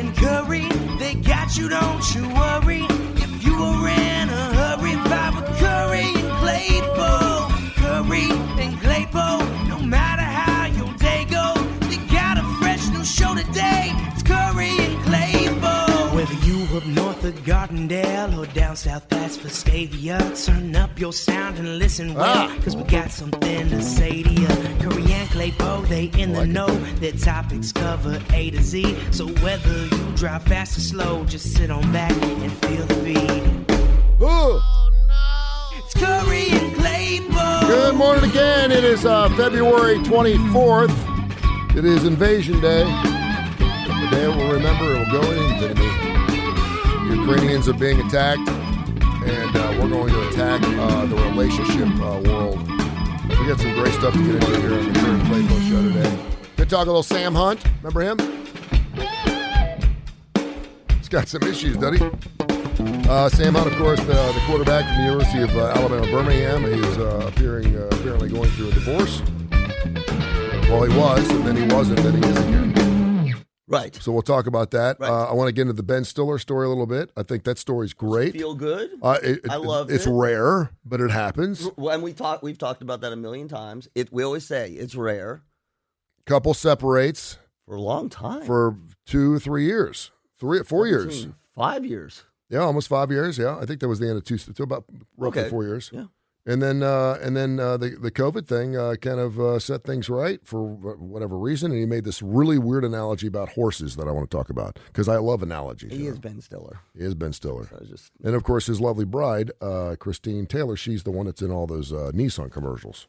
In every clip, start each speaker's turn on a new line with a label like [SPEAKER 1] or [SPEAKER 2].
[SPEAKER 1] and Kurre, they got you, don't you worry. If you were in a hurry, vibe with Kurre and Klapow. Kurre and Klapow, no matter how your day go, they got a fresh new show today. It's Kurre and Klapow. Whether you up north of Gardendale or down south past Vestavia, turn up your sound and listen well, cause we got something to say to you. Kurre and Klapow, they in the know. Their topics cover A to Z. So whether you drive fast or slow, just sit on back and feel the beat.
[SPEAKER 2] Oh,
[SPEAKER 1] no. It's Kurre and Klapow.
[SPEAKER 2] Good morning again. It is February 24th. It is Invasion Day. The day we'll remember, it will go in infamy. Ukrainians are being attacked, and we're going to attack the relationship world. We got some great stuff to get into here on the Kurre and Klapow show today. Good talk a little Sam Hunt. Remember him? He's got some issues, doesn't he? Sam Hunt, of course, the quarterback from the University of Alabama, Birmingham. He's apparently going through a divorce. Well, he was, and then he wasn't, then he is again.
[SPEAKER 3] Right.
[SPEAKER 2] So we'll talk about that.
[SPEAKER 3] Right.
[SPEAKER 2] I want to get into the Ben Stiller story a little bit. I think that story's great.
[SPEAKER 3] Feel good?
[SPEAKER 2] I love it. It's rare, but it happens.
[SPEAKER 3] When we've talked about that a million times. We always say it's rare.
[SPEAKER 2] Couple separates.
[SPEAKER 3] For a long time.
[SPEAKER 2] For 2 or 3 years. 4 years.
[SPEAKER 3] 5 years.
[SPEAKER 2] Yeah, almost 5 years. Yeah, I think that was the end of about roughly 4 years.
[SPEAKER 3] Yeah.
[SPEAKER 2] And then the COVID thing kind of set things right for whatever reason. And he made this really weird analogy about horses that I want to talk about because I love analogies.
[SPEAKER 3] He is Ben Stiller.
[SPEAKER 2] He is Ben Stiller.
[SPEAKER 3] So
[SPEAKER 2] and, of course, his lovely bride, Christine Taylor, she's the one that's in all those Nissan commercials.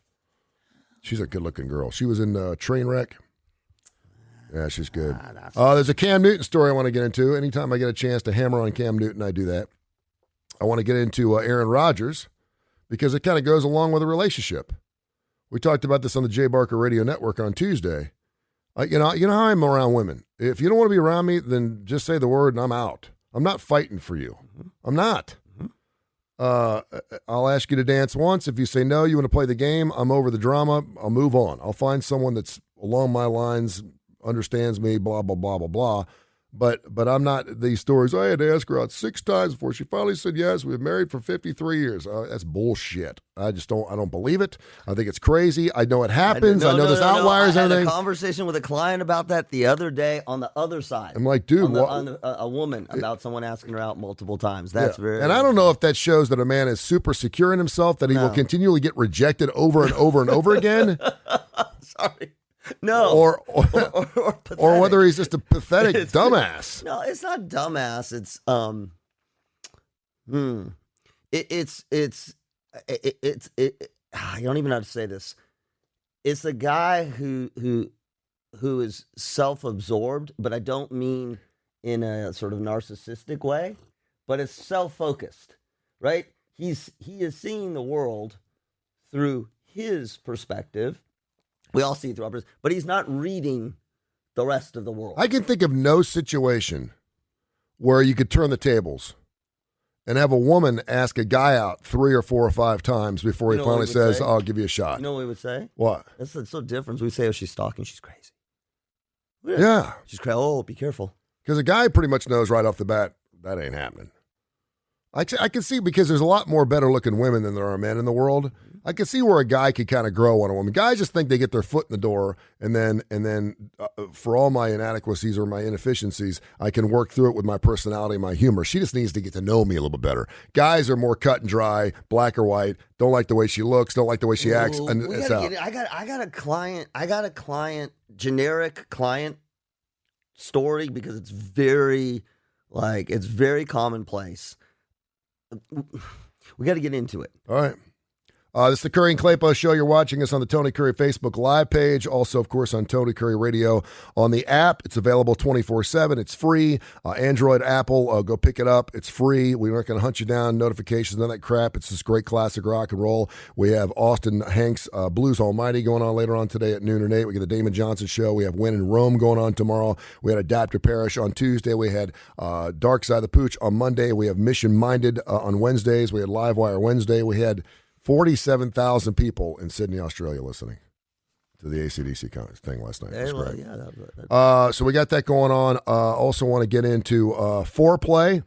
[SPEAKER 2] She's a good-looking girl. She was in Trainwreck. Yeah, she's good. There's a Cam Newton story I want to get into. Anytime I get a chance to hammer on Cam Newton, I do that. I want to get into Aaron Rodgers, because it kind of goes along with a relationship. We talked about this on the Jay Barker Radio Network on Tuesday. You know how I'm around women. If you don't want to be around me, then just say the word and I'm out. I'm not fighting for you. I'm not. I'll ask you to dance once. If you say no, you want to play the game, I'm over the drama. I'll move on. I'll find someone that's along my lines, understands me, blah, blah, blah, blah, blah. But I'm not these stories. I had to ask her out 6 times before she finally said yes. We've been married for 53 years. That's bullshit. I don't believe it. I think it's crazy. I know it happens. I know there's outliers.
[SPEAKER 3] I had a conversation with a client about that the other day on the other side.
[SPEAKER 2] I'm like, dude,
[SPEAKER 3] a woman about someone asking her out multiple times. That's very.
[SPEAKER 2] And I don't know if that shows that a man is super secure in himself, that he will continually get rejected over and over and over again.
[SPEAKER 3] Sorry. No,
[SPEAKER 2] or whether he's just a pathetic dumbass.
[SPEAKER 3] No, it's not dumbass. It's I don't even know how to say this. It's a guy who is self-absorbed, but I don't mean in a sort of narcissistic way, but it's self-focused, right? He is seeing the world through his perspective. We all see it through others, but he's not reading the rest of the world.
[SPEAKER 2] I can think of no situation where you could turn the tables and have a woman ask a guy out 3 or 4 or 5 times before he finally says, I'll give you a shot.
[SPEAKER 3] You know what we would say?
[SPEAKER 2] What?
[SPEAKER 3] That's so different. We say, oh, she's stalking. She's crazy.
[SPEAKER 2] Yeah.
[SPEAKER 3] She's crazy. Oh, be careful.
[SPEAKER 2] Because a guy pretty much knows right off the bat, that ain't happening. I can see, because there's a lot more better looking women than there are men in the world. I can see where a guy could kind of grow on a woman. Guys just think they get their foot in the door, and then for all my inadequacies or my inefficiencies, I can work through it with my personality and my humor. She just needs to get to know me a little bit better. Guys are more cut and dry, black or white. Don't like the way she looks. Don't like the way she acts. And it's out.
[SPEAKER 3] I got a client, generic client story, because it's very commonplace. We got to get into it.
[SPEAKER 2] All right. This is the Kurre and Klapow Show. You're watching us on the Tony Kurre Facebook Live page. Also, of course, on Tony Kurre Radio on the app. It's available 24/7. It's free. Android, Apple, go pick it up. It's free. We're not going to hunt you down, notifications, none of that crap. It's this great classic rock and roll. We have Austin Hanks, Blues Almighty going on later on today at noon and 8. We get the Damon Johnson Show. We have When in Rome going on tomorrow. We had Adapter Parish on Tuesday. We had Dark Side of the Pooch on Monday. We have Mission Minded on Wednesdays. We had Livewire Wednesday. We had 47,000 people in Sydney, Australia listening. to the AC/DC thing last night. It was great.
[SPEAKER 3] Yeah, that
[SPEAKER 2] so we got that going on. Also want to get into Foreplay,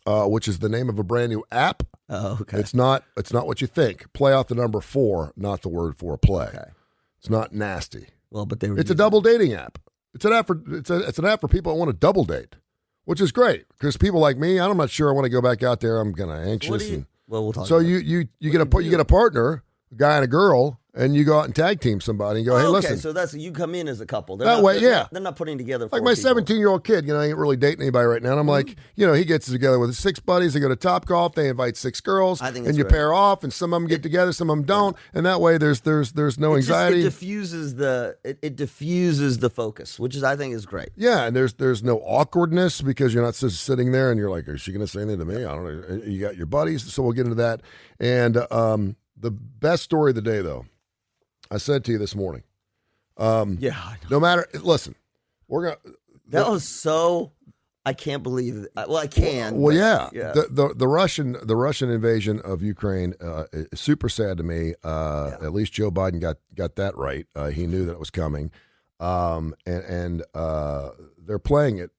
[SPEAKER 2] which is the name of a brand new app.
[SPEAKER 3] Oh, okay.
[SPEAKER 2] It's not what you think. Play out the number 4, not the word foreplay.
[SPEAKER 3] Okay.
[SPEAKER 2] It's not nasty.
[SPEAKER 3] Well, but
[SPEAKER 2] it's a double dating app. It's an app for people that want to double date, which is great because people like me, I'm not sure I want to go back out there. I'm kind of anxious.
[SPEAKER 3] We'll talk.
[SPEAKER 2] So
[SPEAKER 3] about
[SPEAKER 2] you get a partner, a guy and a girl, and you go out and tag team somebody and go, hey, listen.
[SPEAKER 3] So that's you come in as a couple.
[SPEAKER 2] Yeah.
[SPEAKER 3] They're not putting together.
[SPEAKER 2] Like my 17-year-old kid, ain't really dating anybody right now. And I'm like, he gets together with his 6 buddies. They go to Topgolf. They invite 6 girls.
[SPEAKER 3] I think
[SPEAKER 2] and you
[SPEAKER 3] great.
[SPEAKER 2] pair off, and some of them get together, some of them don't. And that way, there's no anxiety.
[SPEAKER 3] It diffuses the focus, which I think is great.
[SPEAKER 2] Yeah, and there's no awkwardness because you're not just sitting there and you're like, is she going to say anything to me? I don't know. You got your buddies, so we'll get into that. And the best story of the day, though, I said to you this morning.
[SPEAKER 3] Yeah.
[SPEAKER 2] No matter, listen, we're gonna.
[SPEAKER 3] That was so. I can't believe it. Well, I can.
[SPEAKER 2] Well, yeah. The Russian invasion of Ukraine is super sad to me. At least Joe Biden got that right. He knew that it was coming, and they're playing it,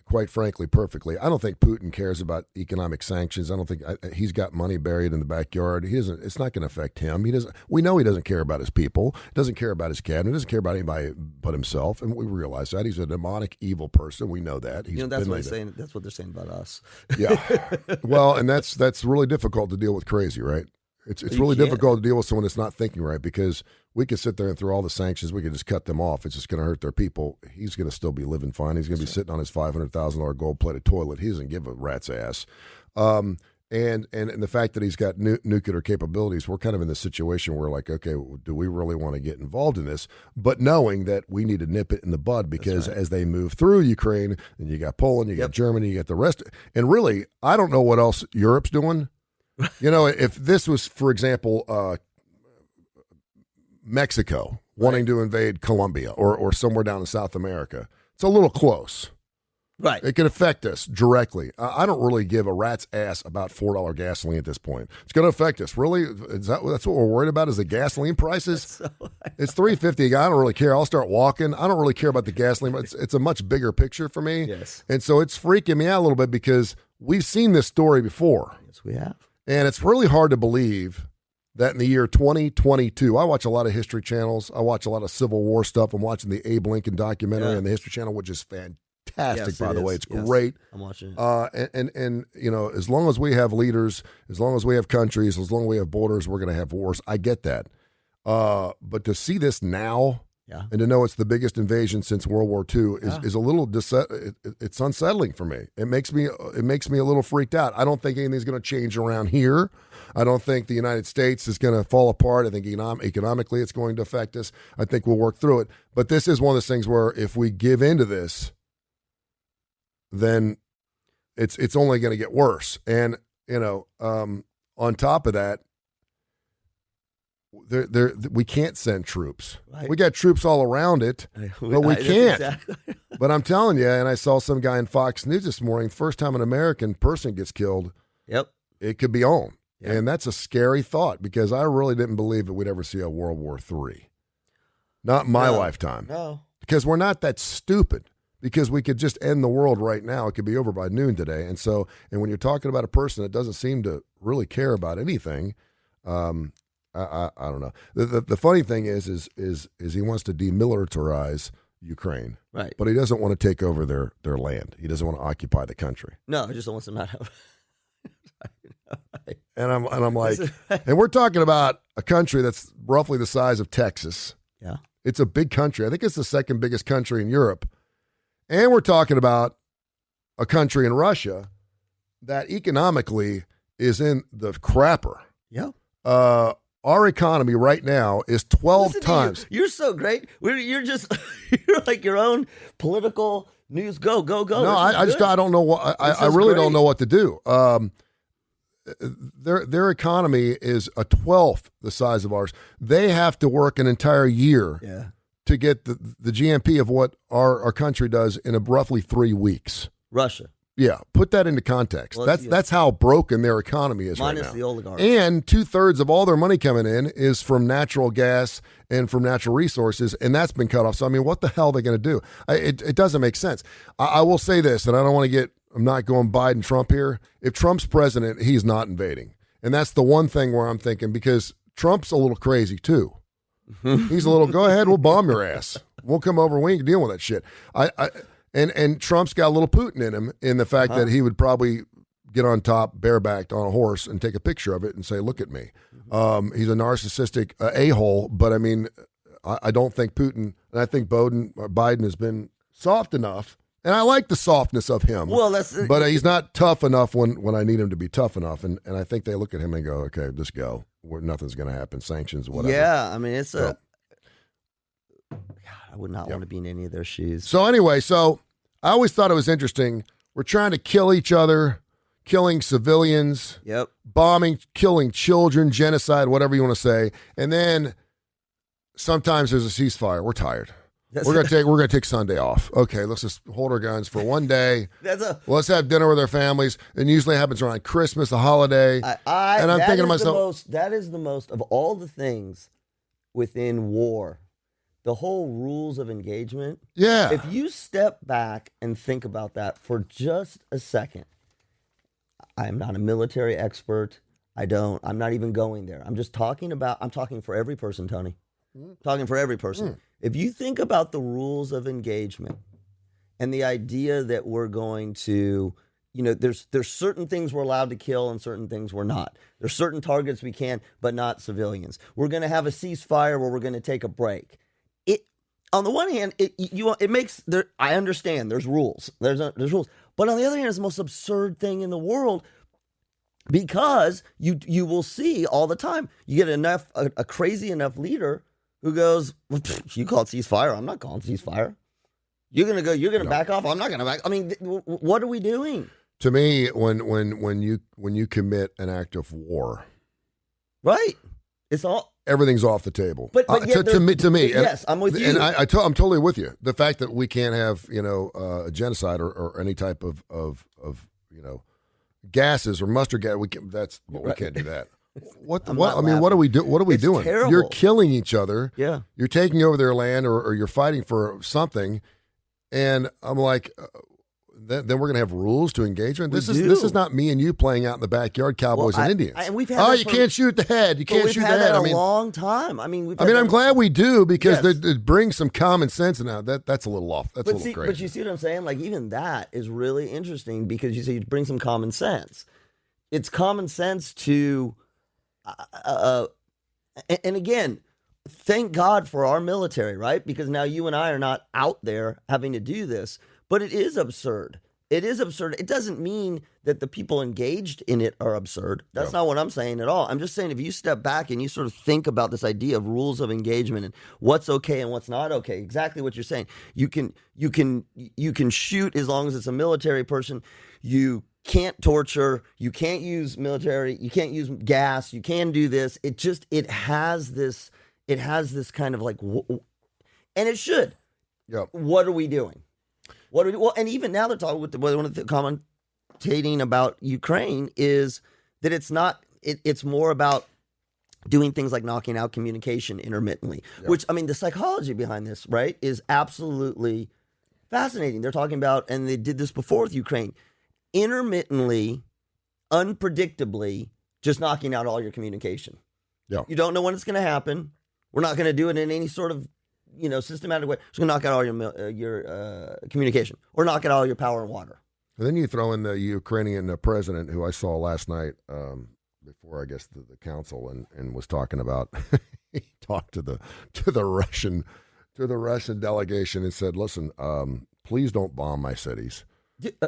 [SPEAKER 2] quite frankly, perfectly. I don't think Putin cares about economic sanctions. I don't think he's got money buried in the backyard. He doesn't. It's not going to affect him. He doesn't. We know he doesn't care about his people. Doesn't care about his cabinet. Doesn't care about anybody but himself. And we realize that he's a demonic, evil person. We know that.
[SPEAKER 3] That's what saying. That's what they're saying about us.
[SPEAKER 2] Yeah. Well, and that's really difficult to deal with crazy, right? It's really difficult to deal with someone that's not thinking right because we could sit there and through all the sanctions, we could just cut them off. It's just going to hurt their people. He's going to still be living fine. He's going to be sitting on his $500,000 gold-plated toilet. He doesn't give a rat's ass. And the fact that he's got nuclear capabilities, we're kind of in this situation where like, okay, do we really want to get involved in this? But knowing that we need to nip it in the bud because as they move through Ukraine, and you got Poland, you got Germany, you got the rest. And really, I don't know what else Europe's doing. If this was, for example, Mexico wanting to invade Colombia or somewhere down in South America, it's a little close.
[SPEAKER 3] Right.
[SPEAKER 2] It can affect us directly. I don't really give a rat's ass about $4 gasoline at this point. It's going to affect us. Really? That's what we're worried about is the gasoline prices? It's $3.50 a guy. I don't really care. I'll start walking. I don't really care about the gasoline, but it's a much bigger picture for me.
[SPEAKER 3] Yes.
[SPEAKER 2] And so it's freaking me out a little bit because we've seen this story before.
[SPEAKER 3] Yes, we have.
[SPEAKER 2] And it's really hard to believe that in the year 2022, I watch a lot of History Channels. I watch a lot of Civil War stuff. I'm watching the Abe Lincoln documentary on the History Channel, which is fantastic, by the way. It's great.
[SPEAKER 3] I'm watching it.
[SPEAKER 2] And as long as we have leaders, as long as we have countries, as long as we have borders, we're going to have wars. I get that. But to see this now and to know it's the biggest invasion since World War II is a little it's unsettling for me. It makes me a little freaked out. I don't think anything's going to change around here. I don't think the United States is going to fall apart. I think economically it's going to affect us. I think we'll work through it. But this is one of those things where if we give into this, then it's only going to get worse. And on top of that, we can't send troops. Right. We got troops all around it, but we can't. Exactly. But I'm telling you, and I saw some guy in Fox News this morning, first time an American person gets killed, it could be on. Yep. And that's a scary thought because I really didn't believe that we'd ever see a World War III. Not in my lifetime.
[SPEAKER 3] No.
[SPEAKER 2] Because we're not that stupid. Because we could just end the world right now. It could be over by noon today. And when you're talking about a person that doesn't seem to really care about anything, I don't know. The funny thing is he wants to demilitarize Ukraine,
[SPEAKER 3] right? But
[SPEAKER 2] he doesn't want to take over their land. He doesn't want to occupy the country.
[SPEAKER 3] No, he just wants them out of.
[SPEAKER 2] And I'm like, and we're talking about a country that's roughly the size of Texas.
[SPEAKER 3] Yeah,
[SPEAKER 2] it's a big country. I think it's the second biggest country in Europe. And we're talking about a country in Russia that economically is in the crapper.
[SPEAKER 3] Yeah.
[SPEAKER 2] Our economy right now is 12 times.
[SPEAKER 3] You're so great. You're like your own political news. Go.
[SPEAKER 2] No, I don't know what I really don't know what to do. Their economy is a 12th the size of ours. They have to work an entire year to get the GNP of what our country does in roughly 3 weeks.
[SPEAKER 3] Russia.
[SPEAKER 2] Yeah, put that into context.
[SPEAKER 3] Well,
[SPEAKER 2] that's how broken their economy is right
[SPEAKER 3] minus
[SPEAKER 2] now.
[SPEAKER 3] the oligarchs.
[SPEAKER 2] And 2/3 of all their money coming in is from natural gas and from natural resources, and that's been cut off. So, I mean, what the hell are they going to do? It doesn't make sense. I will say this, and I don't want to get – I'm not going Biden, Trump here. If Trump's president, he's not invading. And that's the one thing where I'm thinking, because Trump's a little crazy too. He's a little, go ahead, we'll bomb your ass. We'll come over, we ain't dealing with that shit. And Trump's got a little Putin in him, in the fact that he would probably get on top, barebacked on a horse, and take a picture of it and say, look at me. He's a narcissistic a-hole, but I mean, I don't think Putin, and I think Biden has been soft enough, and I like the softness of him.
[SPEAKER 3] Well,
[SPEAKER 2] but he's not tough enough when I need him to be tough enough, and I think they look at him and go, okay, just go. Nothing's going to happen, sanctions, whatever.
[SPEAKER 3] Yeah, I mean, God, I would not want to be in any of their shoes.
[SPEAKER 2] So anyway, I always thought it was interesting. We're trying to kill each other, killing civilians, bombing, killing children, genocide, whatever you want to say. And then sometimes there's a ceasefire. We're tired. We're gonna take Sunday off. Okay, let's just hold our guns for one day. Let's have dinner with our families. And usually it happens around Christmas, a holiday. And I'm thinking to myself,
[SPEAKER 3] that is the most of all the things within war. The whole rules of engagement.
[SPEAKER 2] Yeah.
[SPEAKER 3] If you step back and think about that for just a second, I am not a military expert. I'm not even going there. I'm talking for every person, Tony. Talking for every person. If you think about the rules of engagement and the idea that we're going to, there's certain things we're allowed to kill and certain things we're not. There's certain targets we can, but not civilians. We're going to have a ceasefire where we're going to take a break. On the one hand, it makes there. I understand there's rules. There's rules, but on the other hand, it's the most absurd thing in the world, because you will see all the time. You get a crazy enough leader who goes, well, "You call it ceasefire? I'm not calling ceasefire. You're gonna back off. I'm not gonna back. I mean, what are we doing?"
[SPEAKER 2] To me, when you commit an act of war,
[SPEAKER 3] right? It's all.
[SPEAKER 2] Everything's off the table.
[SPEAKER 3] But
[SPEAKER 2] to me,
[SPEAKER 3] yes, I'm with you.
[SPEAKER 2] And I'm totally with you. The fact that we can't have a genocide or any type of gases or mustard gas, we can't do that. What are we doing? What are we doing?
[SPEAKER 3] Terrible.
[SPEAKER 2] You're killing each other.
[SPEAKER 3] Yeah,
[SPEAKER 2] you're taking over their land, or you're fighting for something. And I'm like, then we're going to have rules to engagement. This is not me and you playing out in the backyard, cowboys and Indians.
[SPEAKER 3] And we've had
[SPEAKER 2] you can't shoot the head. You can't shoot the head.
[SPEAKER 3] I mean, a long time. I'm
[SPEAKER 2] glad we do, because it brings some common sense now. That's a little off. That's a little crazy.
[SPEAKER 3] But you see what I'm saying? Like, even that is really interesting, because you say you bring some common sense. It's common sense to, and again, thank God for our military, right? Because now you and I are not out there having to do this. But it is absurd. It is absurd. It doesn't mean that the people engaged in it are absurd. That's not what I'm saying at all. I'm just saying, if you step back and you sort of think about this idea of rules of engagement and what's okay and what's not okay, exactly what you're saying. You can shoot as long as it's a military person. You can't torture. You can't use military. You can't use gas. You can do this. It has this kind of like, and it should.
[SPEAKER 2] Yeah.
[SPEAKER 3] What are we doing? Well, and even now they're talking with one of the commentating about Ukraine is that it's not. It's more about doing things like knocking out communication intermittently. Yep. Which, I mean, the psychology behind this, right, is absolutely fascinating. They're talking about, and they did this before with Ukraine, intermittently, unpredictably, just knocking out all your communication.
[SPEAKER 2] Yeah.
[SPEAKER 3] You don't know when it's going to happen. We're not going to do it in any sort of systematic way. It's going to knock out all your communication, or knock out all your power and water.
[SPEAKER 2] And then you throw in the Ukrainian president, who I saw last night before, I guess, the council, and was talking about. He talked to the Russian delegation and said, "Listen, please don't bomb my cities.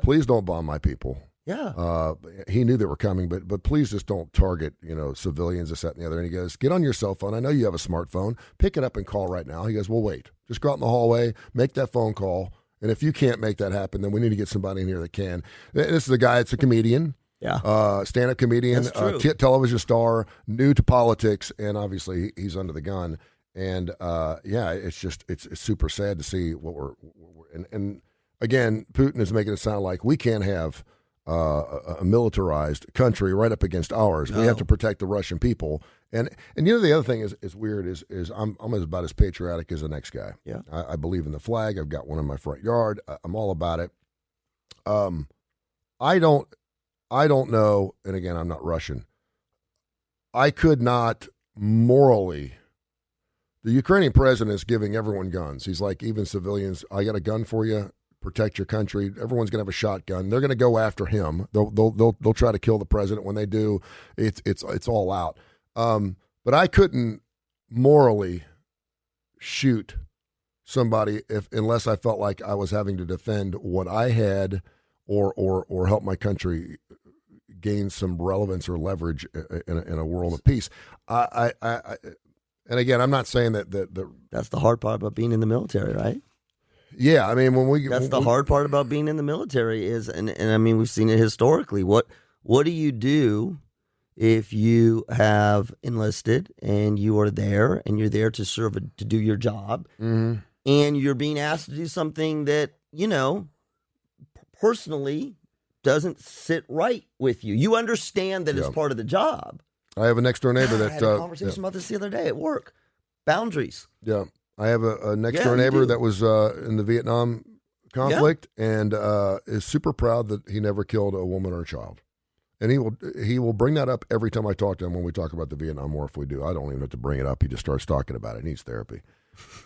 [SPEAKER 2] Please don't bomb my people."
[SPEAKER 3] Yeah.
[SPEAKER 2] He knew they were coming, but please just don't target, civilians, this, that, and the other. And he goes, "Get on your cell phone. I know you have a smartphone. Pick it up and call right now." He goes, "Well, wait. Just go out in the hallway, make that phone call. And if you can't make that happen, then we need to get somebody in here that can." This is a guy that's a comedian.
[SPEAKER 3] Yeah.
[SPEAKER 2] Stand-up comedian, television star, new to politics, and obviously he's under the gun. And, it's super sad to see what we're and again, Putin is making it sound like we can't have a militarized country right up against ours. No. We have to protect the Russian people. And the other thing is weird is I'm about as patriotic as the next guy.
[SPEAKER 3] Yeah,
[SPEAKER 2] I believe in the flag. I've got one in my front yard. I'm all about it. I don't know. And again, I'm not Russian. I could not morally. The Ukrainian president is giving everyone guns. He's like, even civilians, I got a gun for you. Protect your country. Everyone's going to have a shotgun. They're going to go after him. They'll try to kill the president. When they do, it's all out. But I couldn't morally shoot somebody unless I felt like I was having to defend what I had or help my country gain some relevance or leverage in a world of peace. And again, I'm not saying that
[SPEAKER 3] that's the hard part about being in the military, right?
[SPEAKER 2] Yeah, I mean,
[SPEAKER 3] that's the hard part about being in the military is, and I mean, we've seen it historically. What do you do if you have enlisted and you are there and you're there to serve to do your job, and you're being asked to do something that personally doesn't sit right with you? You understand that it's part of the job.
[SPEAKER 2] I have a next door neighbor that
[SPEAKER 3] I had a conversation about this the other day at work. Boundaries.
[SPEAKER 2] Yeah. I have a next door neighbor that was in the Vietnam conflict and is super proud that he never killed a woman or a child. And he will bring that up every time I talk to him when we talk about the Vietnam War. If we do, I don't even have to bring it up. He just starts talking about it. He needs therapy.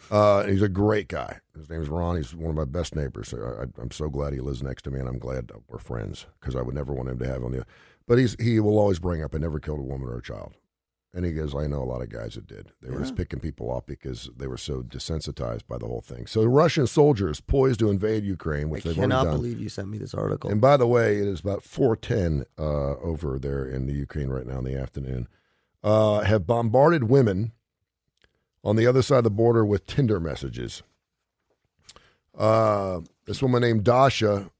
[SPEAKER 2] He's a great guy. His name's Ron. He's one of my best neighbors. I'm so glad he lives next to me, and I'm glad that we're friends because I would never want him to have on the. But he will always bring up, I never killed a woman or a child. And he goes, I know a lot of guys that did. They were just picking people off because they were so desensitized by the whole thing. So Russian soldiers poised to invade Ukraine, which they've already done. I cannot
[SPEAKER 3] believe you sent me this article.
[SPEAKER 2] And by the way, it is about 4:10 over there in the Ukraine right now in the afternoon. Have bombarded women on the other side of the border with Tinder messages. This woman named Dasha,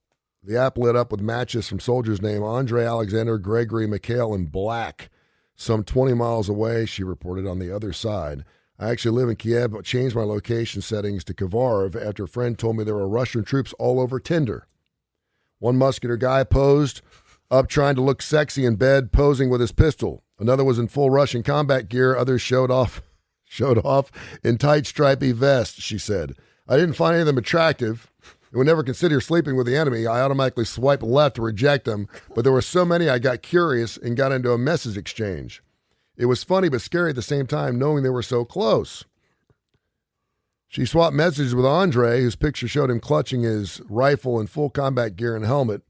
[SPEAKER 2] the app lit up with matches from soldiers named Andre, Alexander, Gregory, Mikhail, and Black. Some 20 miles away, she reported on the other side. I actually live in Kiev, but changed my location settings to Kvarov after a friend told me there were Russian troops all over Tinder. One muscular guy posed up trying to look sexy in bed, posing with his pistol. Another was in full Russian combat gear. Others showed off in tight stripy vests, she said. I didn't find any of them attractive. I would never consider sleeping with the enemy. I automatically swiped left to reject them, but there were so many I got curious and got into a message exchange. It was funny but scary at the same time, knowing they were so close. She swapped messages with Andre, whose picture showed him clutching his rifle in full combat gear and helmet.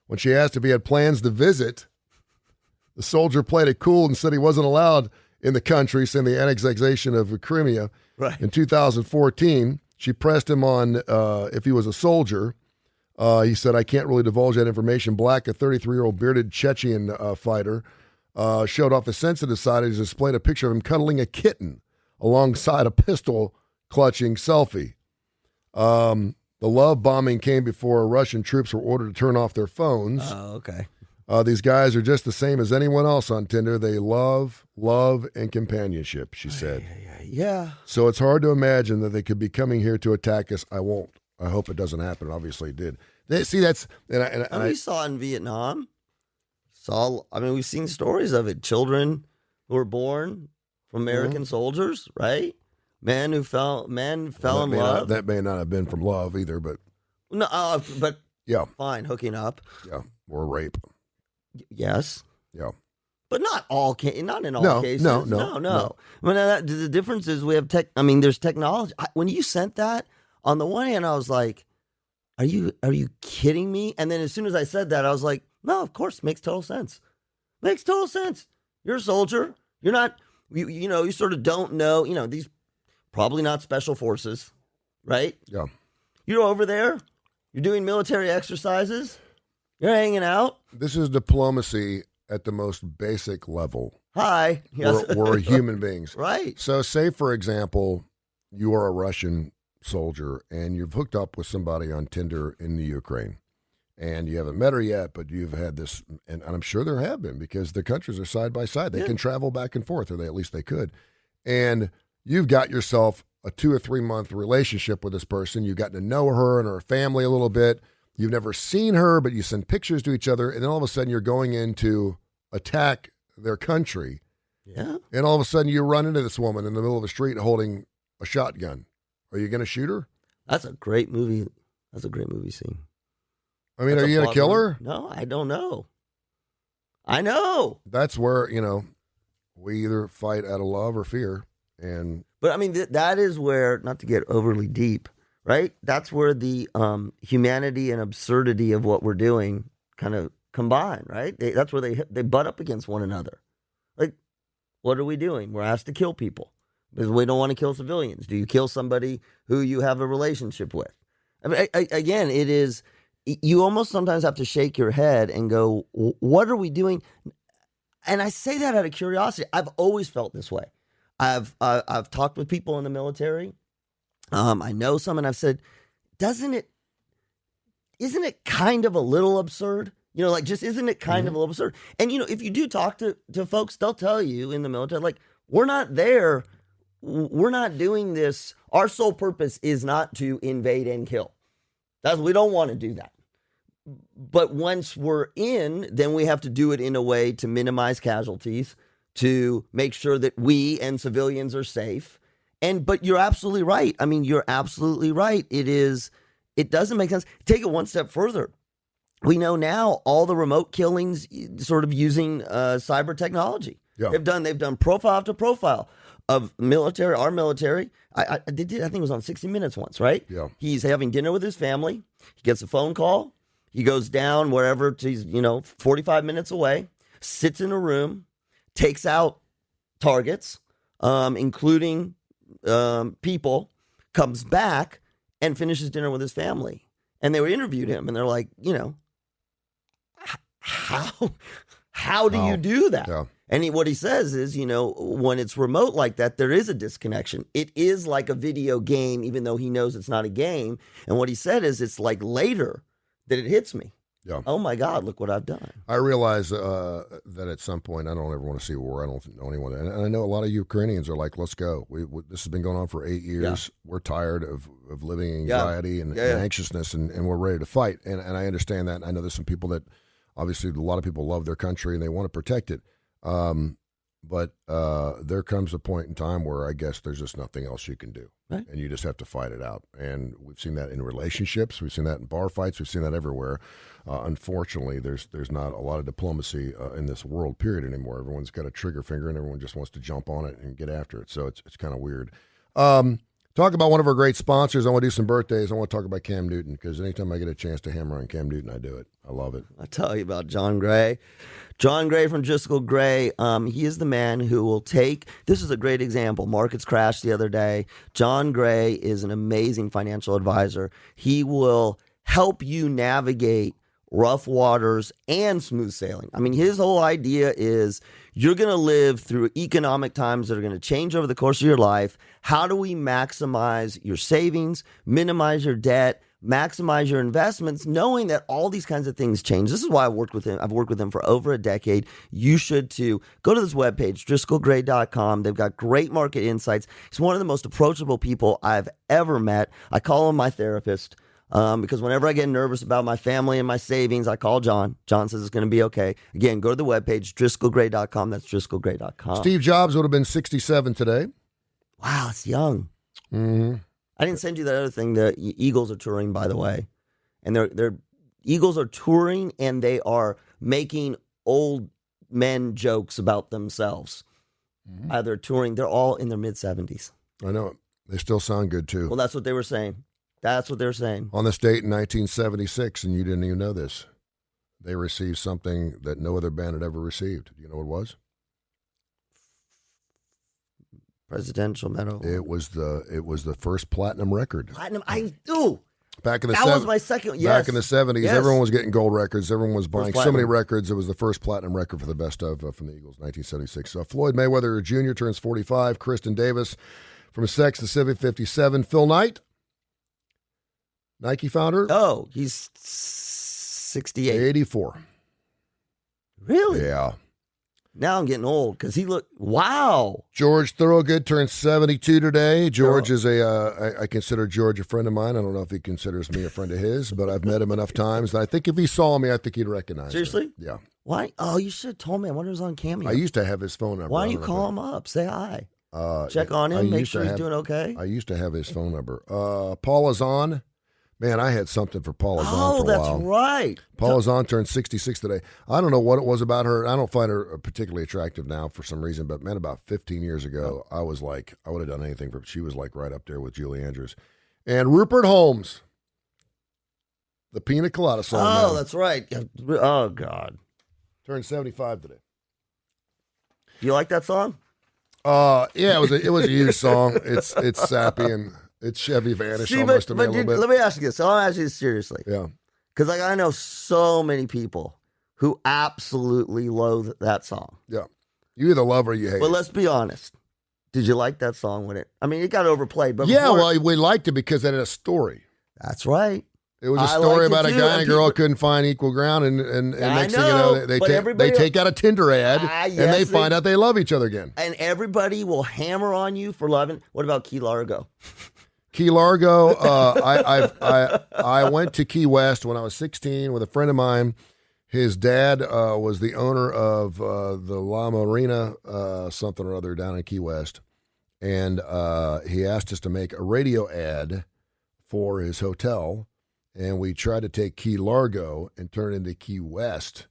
[SPEAKER 2] When she asked if he had plans to visit, the soldier played it cool and said he wasn't allowed in the country since the annexation of Crimea in 2014. She pressed him on if he was a soldier. He said, I can't really divulge that information. Black, a 33-year-old bearded Chechen fighter, showed off his sensitive side as he displayed a picture of him cuddling a kitten alongside a pistol-clutching selfie. The love bombing came before Russian troops were ordered to turn off their phones.
[SPEAKER 3] Oh, okay.
[SPEAKER 2] These guys are just the same as anyone else on Tinder. They love, and companionship, she said.
[SPEAKER 3] Yeah.
[SPEAKER 2] So it's hard to imagine that they could be coming here to attack us. I won't. I hope it doesn't happen. It obviously did. See, that's... And
[SPEAKER 3] we saw in Vietnam. We've seen stories of it. Children who were born from American soldiers, right? Men who fell in love.
[SPEAKER 2] That may not have been from love either, but...
[SPEAKER 3] No, but...
[SPEAKER 2] Yeah.
[SPEAKER 3] Fine, hooking up.
[SPEAKER 2] Yeah, or rape.
[SPEAKER 3] Yes.
[SPEAKER 2] Yeah.
[SPEAKER 3] But not in all cases. No. The difference is we have there's technology. When you sent that, on the one hand, I was like, are you kidding me? And then as soon as I said that, I was like, no, of course, makes total sense. Makes total sense. You're a soldier. You're not, you sort of don't know, these probably not special forces, right?
[SPEAKER 2] Yeah.
[SPEAKER 3] You're over there. You're doing military exercises. You're hanging out.
[SPEAKER 2] This is diplomacy at the most basic level.
[SPEAKER 3] Hi. Yes.
[SPEAKER 2] We're human beings.
[SPEAKER 3] Right.
[SPEAKER 2] So say, for example, you are a Russian soldier and you've hooked up with somebody on Tinder in the Ukraine and you haven't met her yet, but you've had this, and I'm sure there have been because the countries are side by side. They can travel back and forth, or at least they could. And you've got yourself a 2 or 3 month relationship with this person. You've gotten to know her and her family a little bit. You've never seen her, but you send pictures to each other, and then all of a sudden you're going in to attack their country.
[SPEAKER 3] Yeah.
[SPEAKER 2] And all of a sudden you run into this woman in the middle of the street holding a shotgun. Are you going to shoot her?
[SPEAKER 3] That's a great movie. That's a great movie scene.
[SPEAKER 2] I mean, are you going to kill her?
[SPEAKER 3] No, I don't know. I know.
[SPEAKER 2] That's where, we either fight out of love or fear.
[SPEAKER 3] But I mean, that is where, not to get overly deep, right? That's where the humanity and absurdity of what we're doing kind of combine, right? That's where they butt up against one another. Like, what are we doing? We're asked to kill people because we don't want to kill civilians. Do you kill somebody who you have a relationship with? I mean, again, it is, you almost sometimes have to shake your head and go, what are we doing? And I say that out of curiosity. I've always felt this way. I've talked with people in the military. I know some, and I've said, isn't it kind of a little absurd? Isn't it kind of a little absurd? And, if you do talk to folks, they'll tell you in the military, like, we're not there. We're not doing this. Our sole purpose is not to invade and kill. We don't want to do that. But once we're in, then we have to do it in a way to minimize casualties, to make sure that we and civilians are safe. But you're absolutely right. I mean, you're absolutely right. It doesn't make sense. Take it one step further. We know now all the remote killings sort of using cyber technology.
[SPEAKER 2] Yeah.
[SPEAKER 3] They've done profile after profile of our military. I think it was on 60 Minutes once, right?
[SPEAKER 2] Yeah.
[SPEAKER 3] He's having dinner with his family. He gets a phone call. He goes down wherever he's 45 minutes away, sits in a room, takes out targets, including people, comes back and finishes dinner with his family. And they interviewed him, and they're like, how do you do that?
[SPEAKER 2] Yeah.
[SPEAKER 3] And what he says is, when it's remote like that, there is a disconnection. It is like a video game, even though he knows it's not a game. And what he said is, it's like later that it hits me.
[SPEAKER 2] Yeah.
[SPEAKER 3] Oh my God, look what I've done.
[SPEAKER 2] I realize that at some point, I don't ever want to see war. I don't know anyone. And I know a lot of Ukrainians are like, let's go. This has been going on for 8 years. Yeah. We're tired of living in anxiety and anxiousness, and we're ready to fight. And I understand that. I know there's some people that, obviously, a lot of people love their country and they want to protect it. But there comes a point in time where I guess there's just nothing else you can do. Right. And you just have to fight it out. And we've seen that in relationships. We've seen that in bar fights. We've seen that everywhere. Unfortunately, there's not a lot of diplomacy in this world, period, anymore. Everyone's got a trigger finger and everyone just wants to jump on it and get after it. So it's kind of weird. Talk about one of our great sponsors. I want to do some birthdays. I want to talk about Cam Newton, because anytime I get a chance to hammer on Cam Newton, I do it. I love it.
[SPEAKER 3] I'll tell you about John Gray. John Gray from Driscoll Gray. He is the man who will this is a great example. Markets crashed the other day. John Gray is an amazing financial advisor. He will help you navigate rough waters and smooth sailing. I mean, his whole idea is you're going to live through economic times that are going to change over the course of your life. How do we maximize your savings, minimize your debt, maximize your investments, knowing that all these kinds of things change? This is why I've worked with him. I've worked with him for over a decade. You should too. Go to this webpage, driscollgray.com. They've got great market insights. He's one of the most approachable people I've ever met. I call him my therapist. Because whenever I get nervous about my family and my savings, I call John. John says it's going to be okay. Again, go to the webpage, driscollgray.com. That's driscollgray.com.
[SPEAKER 2] Steve Jobs would have been 67 today.
[SPEAKER 3] Wow, it's young.
[SPEAKER 2] Mm-hmm.
[SPEAKER 3] I didn't send you that other thing. The Eagles are touring, by the way. And they're Eagles are touring, and they are making old men jokes about themselves. Mm-hmm. They're touring. They're all in their mid-70s.
[SPEAKER 2] I know it. They still sound good, too.
[SPEAKER 3] Well, that's what they were saying. That's what they're saying.
[SPEAKER 2] On this date in 1976, and you didn't even know this, they received something that no other band had ever received. Do you know what it was?
[SPEAKER 3] Presidential medal.
[SPEAKER 2] It was the first platinum record.
[SPEAKER 3] Platinum. I do.
[SPEAKER 2] Back in the
[SPEAKER 3] that was my second. Yes.
[SPEAKER 2] Back in the 70s,
[SPEAKER 3] yes.
[SPEAKER 2] Everyone was getting gold records. Everyone was buying so many records. It was the first platinum record for the best of from the Eagles, 1976. Floyd Mayweather Jr. turns 45. Kristen Davis from Sex the Civic, 57. Phil Knight, Nike founder.
[SPEAKER 3] Oh, he's 68.
[SPEAKER 2] 84.
[SPEAKER 3] Really?
[SPEAKER 2] Yeah.
[SPEAKER 3] Now I'm getting old because he looked. Wow.
[SPEAKER 2] George Thorogood turned 72 today. George is I consider George a friend of mine. I don't know if he considers me a friend of his, but I've met him enough times. And I think if he saw me, I think he'd recognize me.
[SPEAKER 3] Seriously?
[SPEAKER 2] Yeah.
[SPEAKER 3] Why? Oh, you should have told me. I wonder if it was on Cameo.
[SPEAKER 2] I used to have his phone number.
[SPEAKER 3] Why don't you call him up? Say hi. Check on
[SPEAKER 2] I
[SPEAKER 3] him. Make
[SPEAKER 2] used
[SPEAKER 3] sure
[SPEAKER 2] to
[SPEAKER 3] he's
[SPEAKER 2] have-
[SPEAKER 3] doing okay.
[SPEAKER 2] I used to have his phone number. Paula Zahn. Man, I had something for Paula Zahn
[SPEAKER 3] Oh,
[SPEAKER 2] for a
[SPEAKER 3] that's
[SPEAKER 2] while.
[SPEAKER 3] right.
[SPEAKER 2] Paula Zahn turned 66 today. I don't know what it was about her. I don't find her particularly attractive now for some reason, but man, about 15 years ago, I was like, I would have done anything for her. She was like right up there with Julie Andrews. And Rupert Holmes, the Pina Colada song.
[SPEAKER 3] Oh,
[SPEAKER 2] man,
[SPEAKER 3] that's right. Oh, God.
[SPEAKER 2] turned 75 today.
[SPEAKER 3] Do you like that song?
[SPEAKER 2] Yeah, it was a huge song. It's sappy and it's Chevy Vanish almost to me a little bit.
[SPEAKER 3] Let me ask you this. I'll ask you this seriously.
[SPEAKER 2] Yeah.
[SPEAKER 3] Because I know so many people who absolutely loathe that song.
[SPEAKER 2] Yeah. You either love or you hate
[SPEAKER 3] But
[SPEAKER 2] it.
[SPEAKER 3] let's be honest. Did you like that song when it? I mean, it got overplayed. But
[SPEAKER 2] Yeah,
[SPEAKER 3] before-
[SPEAKER 2] well, we liked it because it had a story.
[SPEAKER 3] that's right.
[SPEAKER 2] It was a
[SPEAKER 3] I
[SPEAKER 2] story
[SPEAKER 3] liked it
[SPEAKER 2] about a
[SPEAKER 3] too,
[SPEAKER 2] guy and
[SPEAKER 3] and
[SPEAKER 2] a girl
[SPEAKER 3] people-
[SPEAKER 2] couldn't find equal ground, and
[SPEAKER 3] I
[SPEAKER 2] next thing you
[SPEAKER 3] know,
[SPEAKER 2] know, they
[SPEAKER 3] but everybody-
[SPEAKER 2] take out a Tinder ad, and
[SPEAKER 3] yes,
[SPEAKER 2] they find out they love each other again.
[SPEAKER 3] And everybody will hammer on you for loving. What about Key Largo?
[SPEAKER 2] Key Largo, I went to Key West when I was 16 with a friend of mine. His dad was the owner of the La Marina something or other down in Key West, and he asked us to make a radio ad for his hotel, and we tried to take Key Largo and turn it into Key West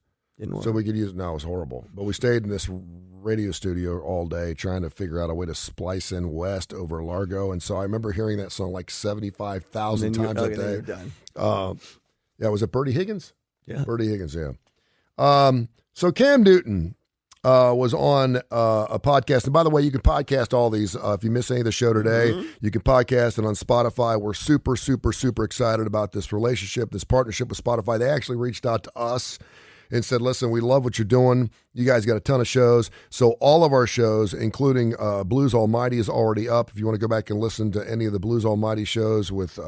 [SPEAKER 2] so we could use it. No, it was horrible. But we stayed in this radio studio all day trying to figure out a way to splice in West over Largo. And so I remember hearing that song like 75,000 times that day. Yeah, was it Bertie Higgins?
[SPEAKER 3] Yeah.
[SPEAKER 2] Bertie Higgins, yeah. So Cam Newton was on a podcast. And by the way, you can podcast all these. If you miss any of the show today, you can podcast it on Spotify. We're super, super, super excited about this relationship, this partnership with Spotify. They actually reached out to us and said, listen, we love what you're doing. You guys got a ton of shows. So all of our shows, including Blues Almighty, is already up. If you want to go back and listen to any of the Blues Almighty shows with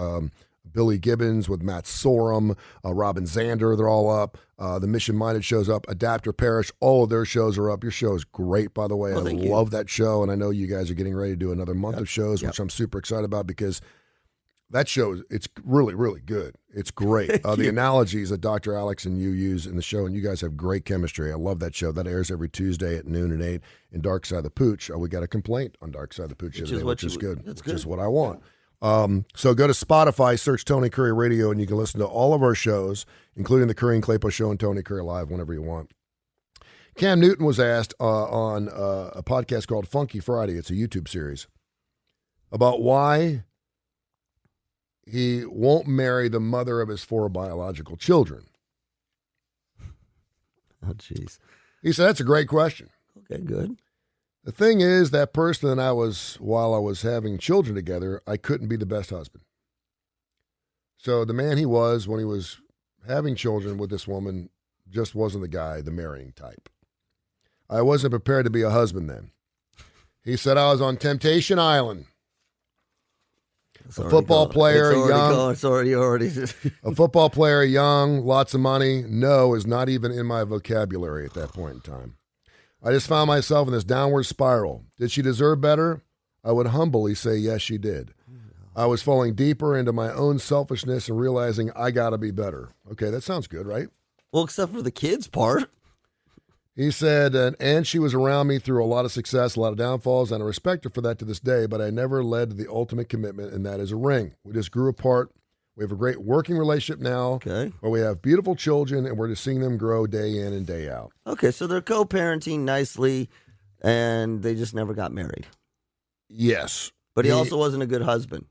[SPEAKER 2] Billy Gibbons, with Matt Sorum, Robin Zander, they're all up. The Mission Minded show's up. Adapter Parish, all of their shows are up. Your show is great, by the way. I love that show, and I know you guys are getting ready to do another month of shows, which I'm super excited about because that show, it's really, really good. It's great. The analogies that Dr. Alex and you use in the show, and you guys have great chemistry. I love that show. That airs every Tuesday at noon and 8 in Dark Side of the Pooch. We got a complaint on Dark Side of the Pooch today, which is good. Which is what I want. So go to Spotify, search Tony Curry Radio, and you can listen to all of our shows, including the Kurre and Klapow Show and Tony Curry Live whenever you want. Cam Newton was asked on a podcast called Funky Friday. It's a YouTube series about why he won't marry the mother of his 4 biological children.
[SPEAKER 3] Oh, jeez.
[SPEAKER 2] He said, that's a great question.
[SPEAKER 3] Okay, good.
[SPEAKER 2] The thing is, that person that while I was having children together, I couldn't be the best husband. So the man he was when he was having children with this woman just wasn't the guy, the marrying type. I wasn't prepared to be a husband then. He said I was on Temptation Island. A football player, young.
[SPEAKER 3] It's already.
[SPEAKER 2] A football player, young, lots of money. No is not even in my vocabulary at that point in time. I just found myself in this downward spiral. Did she deserve better? I would humbly say yes, she did. I was falling deeper into my own selfishness and realizing I got to be better. Okay, that sounds good, right?
[SPEAKER 3] Well, except for the kids part.
[SPEAKER 2] He said, and she was around me through a lot of success, a lot of downfalls, and I respect her for that to this day, but I never led to the ultimate commitment, and that is a ring. We just grew apart. We have a great working relationship now.
[SPEAKER 3] Okay.
[SPEAKER 2] Where we have beautiful children, and we're just seeing them grow day in and day out.
[SPEAKER 3] Okay, so they're co-parenting nicely, and they just never got married.
[SPEAKER 2] Yes.
[SPEAKER 3] But he also wasn't a good husband.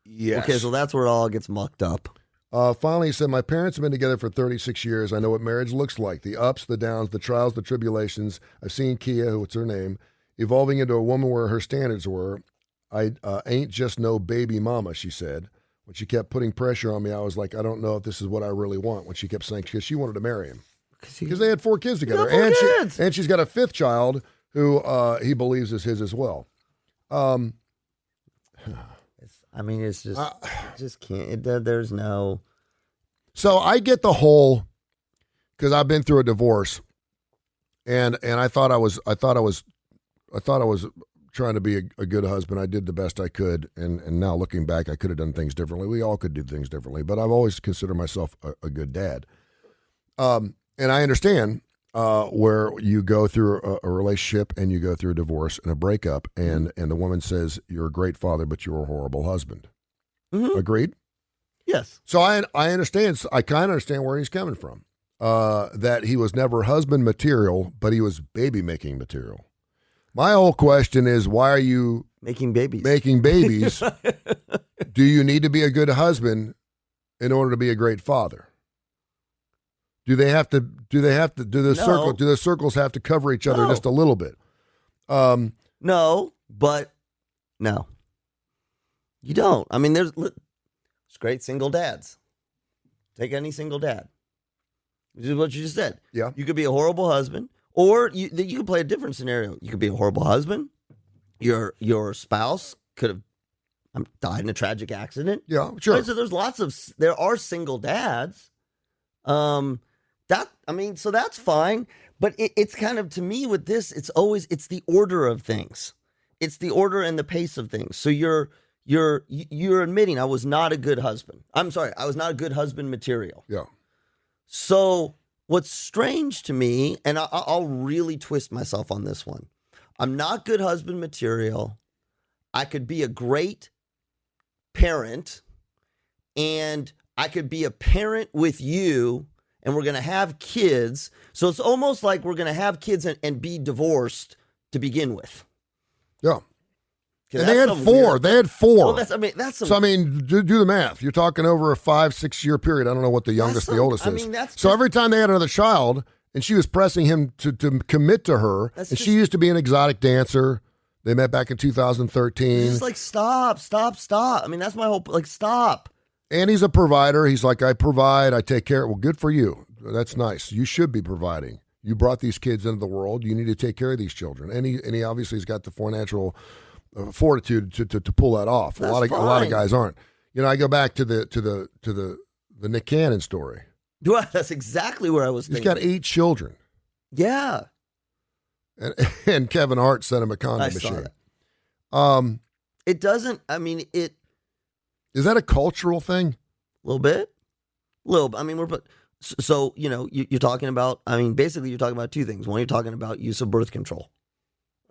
[SPEAKER 2] Yes.
[SPEAKER 3] Okay, so that's where it all gets mucked up.
[SPEAKER 2] Finally, he said, my parents have been together for 36 years. I know what marriage looks like, the ups, the downs, the trials, the tribulations. I've seen Kia, what's her name, evolving into a woman where her standards were. I ain't just no baby mama, she said. When she kept putting pressure on me, I was like, I don't know if this is what I really want. When she kept saying, because she wanted to marry him. Because they had 4 kids together. And she's got a 5th child who he believes is his as well.
[SPEAKER 3] It's just, just can't. There's no.
[SPEAKER 2] So I get the whole, because I've been through a divorce, And I thought I was trying to be a good husband. I did the best I could, and now looking back, I could have done things differently. We all could do things differently, but I've always considered myself a good dad. And I understand where you go through a relationship and you go through a divorce and a breakup, and the woman says, you're a great father, but you're a horrible husband.
[SPEAKER 3] Mm-hmm.
[SPEAKER 2] Agreed?
[SPEAKER 3] Yes.
[SPEAKER 2] So I understand. I kind of understand where he's coming from. That he was never husband material, but he was baby making material. My whole question is, why are you
[SPEAKER 3] making babies?
[SPEAKER 2] Do you need to be a good husband in order to be a great father? Do the circles have to cover each other just a little bit?
[SPEAKER 3] No, but no. You don't. I mean, there's great single dads. Take any single dad. This is what you just said.
[SPEAKER 2] Yeah.
[SPEAKER 3] You could be a horrible husband, or you could play a different scenario. You could be a horrible husband. Your spouse could have died in a tragic accident.
[SPEAKER 2] Yeah, sure.
[SPEAKER 3] Right? So there are single dads. So that's fine. But it's kind of, to me with this, it's the order of things. It's the order and the pace of things. So you're admitting I was not a good husband. I'm sorry, I was not a good husband material.
[SPEAKER 2] Yeah.
[SPEAKER 3] So what's strange to me, and I'll really twist myself on this one, I'm not good husband material. I could be a great parent, and I could be a parent with you, and we're going to have kids. So it's almost like we're going to have kids and be divorced to begin with.
[SPEAKER 2] Yeah. And they had four. They had four.
[SPEAKER 3] Well, that's
[SPEAKER 2] so, do the math. You're talking over a 5-6 year period. I don't know what the youngest, the oldest is. So every time they had another child, and she was pressing him to commit to her, and she used to be an exotic dancer. They met back in 2013.
[SPEAKER 3] It's like, stop. I mean, that's my whole, stop.
[SPEAKER 2] And he's a provider. He's like, I provide, I take care. Well, good for you. That's nice. You should be providing. You brought these kids into the world. You need to take care of these children. And he obviously has got the financial fortitude to pull that off.
[SPEAKER 3] That's
[SPEAKER 2] a lot of guys aren't. I go back to the Nick Cannon story.
[SPEAKER 3] That's exactly where I was thinking.
[SPEAKER 2] He's got 8 children.
[SPEAKER 3] Yeah.
[SPEAKER 2] And Kevin Hart sent him a condom machine.
[SPEAKER 3] It doesn't. I mean, it.
[SPEAKER 2] Is that a cultural thing?
[SPEAKER 3] A little bit. I mean, so you're talking about. I mean, basically, you're talking about two things. One, you're talking about use of birth control.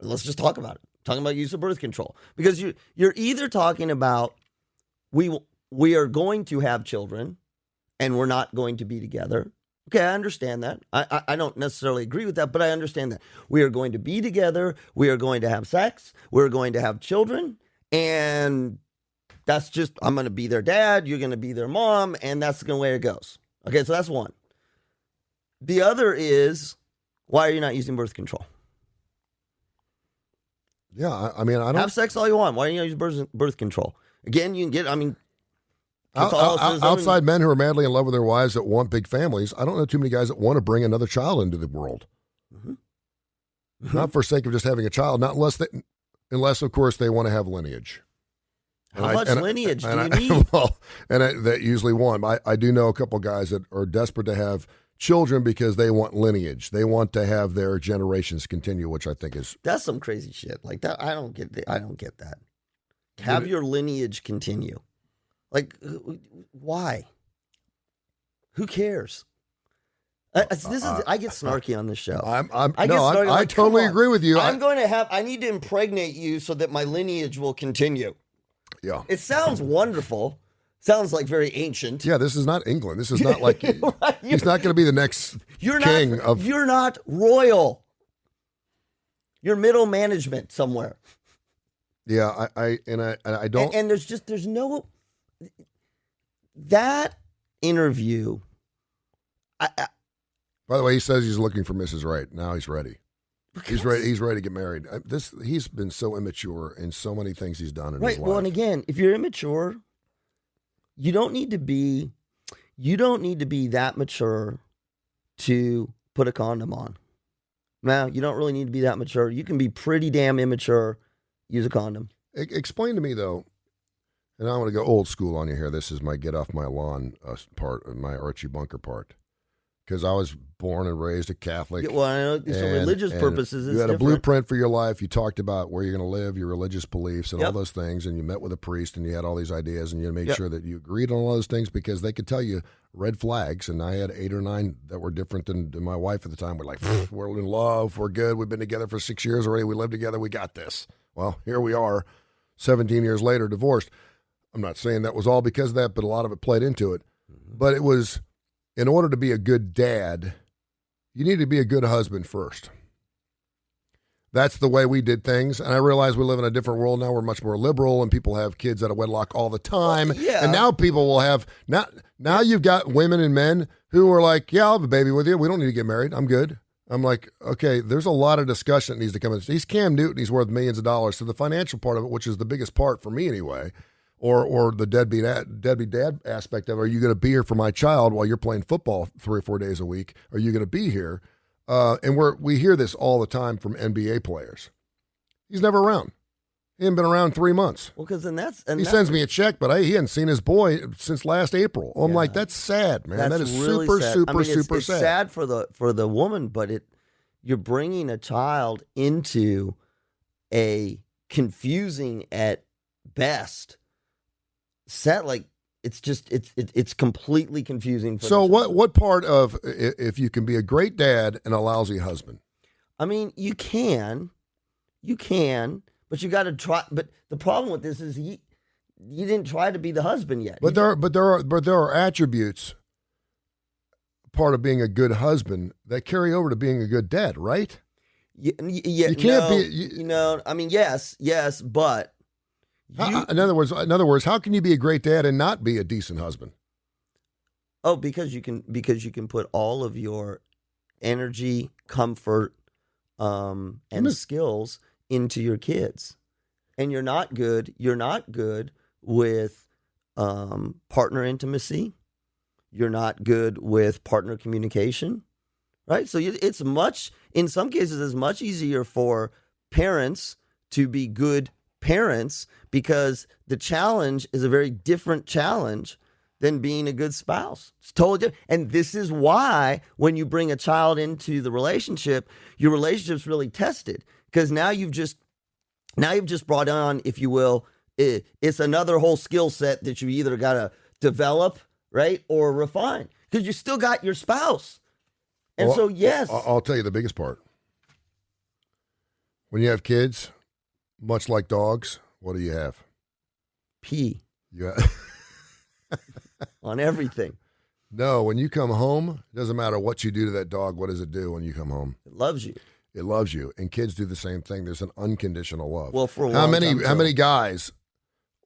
[SPEAKER 3] Let's just talk about it. Talking about use of birth control, because you're either talking about we are going to have children and we're not going to be together. Okay, I understand that. I don't necessarily agree with that, but I understand that. We are going to be together. We are going to have sex. We're going to have children. And that's just, I'm going to be their dad. You're going to be their mom. And that's the way it goes. Okay, so that's one. The other is, why are you not using birth control?
[SPEAKER 2] Yeah, I mean, I don't
[SPEAKER 3] have sex all you want. Why don't you use birth control? Again, you can get. I mean,
[SPEAKER 2] outside men who are madly in love with their wives that want big families, I don't know too many guys that want to bring another child into the world. Mm-hmm. Not for sake of just having a child, not unless of course they want to have lineage.
[SPEAKER 3] How much lineage do you need?
[SPEAKER 2] That usually one. I do know a couple guys that are desperate to have children because they want lineage. They want to have their generations continue, which I think is...
[SPEAKER 3] That's some crazy shit. Like that, I don't get that. Have your lineage continue. Like, why? Who cares? I get snarky on this show.
[SPEAKER 2] I totally agree with you.
[SPEAKER 3] I need to impregnate you so that my lineage will continue.
[SPEAKER 2] Yeah.
[SPEAKER 3] It sounds wonderful. Sounds like very ancient.
[SPEAKER 2] Yeah, this is not England. This is not like he's not going to be the next king of.
[SPEAKER 3] You're not royal. You're middle management somewhere.
[SPEAKER 2] Yeah, I don't.
[SPEAKER 3] And there's no that interview.
[SPEAKER 2] By the way, he says he's looking for Mrs. Right. Now he's ready. He's ready. He's ready to get married. He's been so immature in so many things he's done in his life.
[SPEAKER 3] Well, and again, if you're immature. You don't need to be that mature to put a condom on. Now, you don't really need to be that mature. You can be pretty damn immature, use a condom.
[SPEAKER 2] Explain to me, though, and I want to go old school on you here. This is my get off my lawn part, my Archie Bunker part. because I was born and raised a Catholic.
[SPEAKER 3] Yeah, well, I know, so religious purposes is
[SPEAKER 2] you had a
[SPEAKER 3] different.
[SPEAKER 2] blueprint for your life. You talked about where you're going to live, your religious beliefs, and all those things. And you met with a priest, and you had all these ideas, and you made sure that you agreed on all those things because they could tell you red flags. And I had 8 or 9 that were different than my wife at the time. We're like, we're in love, we're good. We've been together for 6 years already. We live together. We got this. Well, here we are, 17 years later, divorced. I'm not saying that was all because of that, but a lot of it played into it. But it was, in order to be a good dad, you need to be a good husband first. That's the way we did things. And I realize we live in a different world now. We're much more liberal, and people have kids out of wedlock all the time.
[SPEAKER 3] Well,
[SPEAKER 2] and now people will have, now you've got women and men who are like, yeah, I'll have a baby with you. We don't need to get married. I'm good. I'm like, okay, there's a lot of discussion that needs to come in. He's Cam Newton. He's worth millions of dollars. So the financial part of it, which is the biggest part for me anyway, or the deadbeat dad aspect of it, are you going to be here for my child while you're playing football 3 or 4 days a week? Are you going to be here? And we hear this all the time from NBA players. He's never around. He hasn't been around 3 months.
[SPEAKER 3] Well, because
[SPEAKER 2] he sends me a check, but he hadn't seen his boy since last April. I'm like, that's sad, man. That is
[SPEAKER 3] really
[SPEAKER 2] super,
[SPEAKER 3] sad.
[SPEAKER 2] super,
[SPEAKER 3] I mean,
[SPEAKER 2] super
[SPEAKER 3] it's
[SPEAKER 2] sad.
[SPEAKER 3] sad for the woman, but you're bringing a child into a confusing at best set. Like, it's completely confusing.
[SPEAKER 2] So what part of, if you can be a great dad and a lousy husband?
[SPEAKER 3] I mean, you can, but you got to try. But the problem with this is you didn't try to be the husband yet.
[SPEAKER 2] But there are attributes, part of being a good husband, that carry over to being a good dad, right?
[SPEAKER 3] Yeah,
[SPEAKER 2] you can't be.
[SPEAKER 3] I mean, yes, but.
[SPEAKER 2] In other words, how can you be a great dad and not be a decent husband?
[SPEAKER 3] Oh, because you can put all of your energy, comfort, and skills into your kids, and you're not good. You're not good with partner intimacy. You're not good with partner communication, right? So it's in some cases, it's much easier for parents to be good parents because the challenge is a very different challenge than being a good spouse. It's totally different. And this is why when you bring a child into the relationship, your relationship's really tested because now you've just brought on, if you will, it's another whole skill set that you either got to develop, right, or refine because you still got your spouse. And so, yes.
[SPEAKER 2] I'll tell you the biggest part. When you have kids, much like dogs, what do you have?
[SPEAKER 3] Pee.
[SPEAKER 2] Yeah.
[SPEAKER 3] On everything.
[SPEAKER 2] No, when you come home, it doesn't matter what you do to that dog. What does it do when you come home?
[SPEAKER 3] It loves you.
[SPEAKER 2] It loves you. And kids do the same thing. There's an unconditional love.
[SPEAKER 3] Well, for a
[SPEAKER 2] how
[SPEAKER 3] long
[SPEAKER 2] many
[SPEAKER 3] time,
[SPEAKER 2] how many guys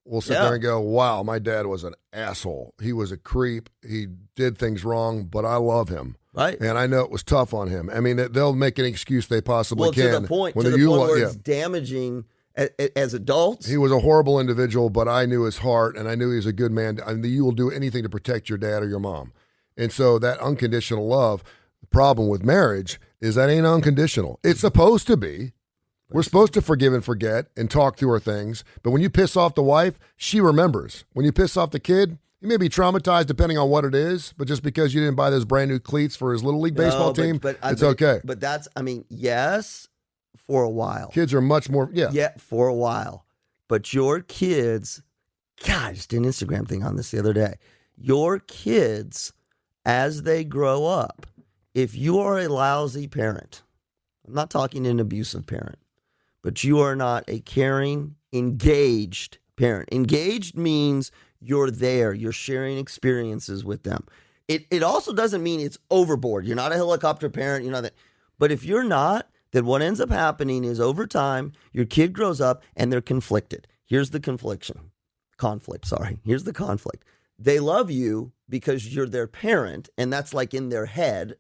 [SPEAKER 2] will sit
[SPEAKER 3] Yeah.
[SPEAKER 2] there and go, wow, my dad was an asshole. He was a creep. He did things wrong, but I love him.
[SPEAKER 3] Right.
[SPEAKER 2] And I know it was tough on him. I mean, they'll make an excuse they possibly can.
[SPEAKER 3] To the point
[SPEAKER 2] when
[SPEAKER 3] where it's damaging as adults.
[SPEAKER 2] He was a horrible individual, but I knew his heart, and I knew he was a good man. I mean, you will do anything to protect your dad or your mom. And so that unconditional love, the problem with marriage is that ain't unconditional. It's supposed to be. We're supposed to forgive and forget and talk through our things. But when you piss off the wife, she remembers. When you piss off the kid, he may be traumatized depending on what it is, but just because you didn't buy those brand new cleats for his Little League baseball team, it's okay.
[SPEAKER 3] But that's, I mean, yes, for a while.
[SPEAKER 2] Kids are much more,
[SPEAKER 3] Yeah, for a while. But your kids, God, I just did an Instagram thing on this the other day. Your kids, as they grow up, if you are a lousy parent, I'm not talking an abusive parent, but you are not a caring, engaged parent. Engaged means you're there. You're sharing experiences with them. It also doesn't mean it's overboard. You're not a helicopter parent. You're not that. But if you're not, then what ends up happening is over time, your kid grows up and they're conflicted. Here's the conflict. Here's the conflict. They love you because you're their parent, and that's like in their head.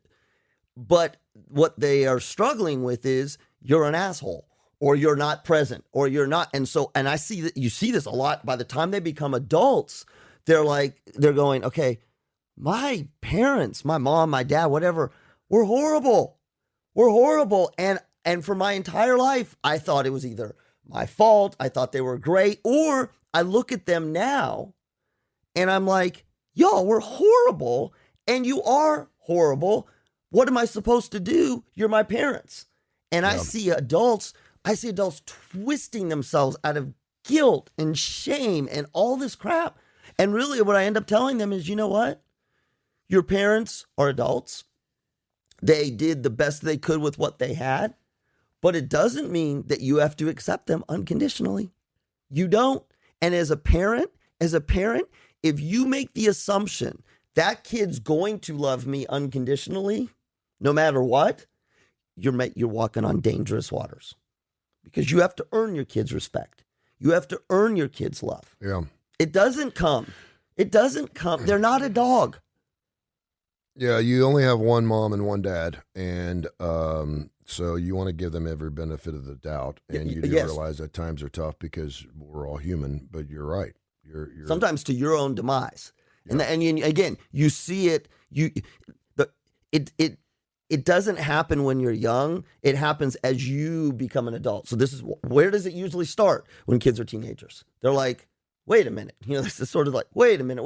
[SPEAKER 3] But what they are struggling with is you're an asshole, or you're not present, or you're not. And I see that you see this a lot. By the time they become adults, they're going, okay, my parents, my mom, my dad, whatever, were horrible. We're horrible. And for my entire life, I thought it was either my fault, I thought they were great, or I look at them now and I'm like, y'all, we're horrible. and you are horrible. What am I supposed to do? You're my parents. And I see adults twisting themselves out of guilt and shame and all this crap. And really what I end up telling them is, you know what? Your parents are adults. They did the best they could with what they had, but it doesn't mean that you have to accept them unconditionally. You don't. And as a parent, if you make the assumption that kid's going to love me unconditionally, no matter what, you're walking on dangerous waters, because you have to earn your kids' respect. You have to earn your kids' love.
[SPEAKER 2] Yeah.
[SPEAKER 3] It doesn't come. They're not a dog.
[SPEAKER 2] Yeah, you only have one mom and one dad, and so you want to give them every benefit of the doubt, and you do realize that times are tough because we're all human. But you're right. You're
[SPEAKER 3] sometimes to your own demise, and again, you see it. It doesn't happen when you're young. It happens as you become an adult. So this is where does it usually start when kids are teenagers? They're like, wait a minute. This is sort of like, wait a minute.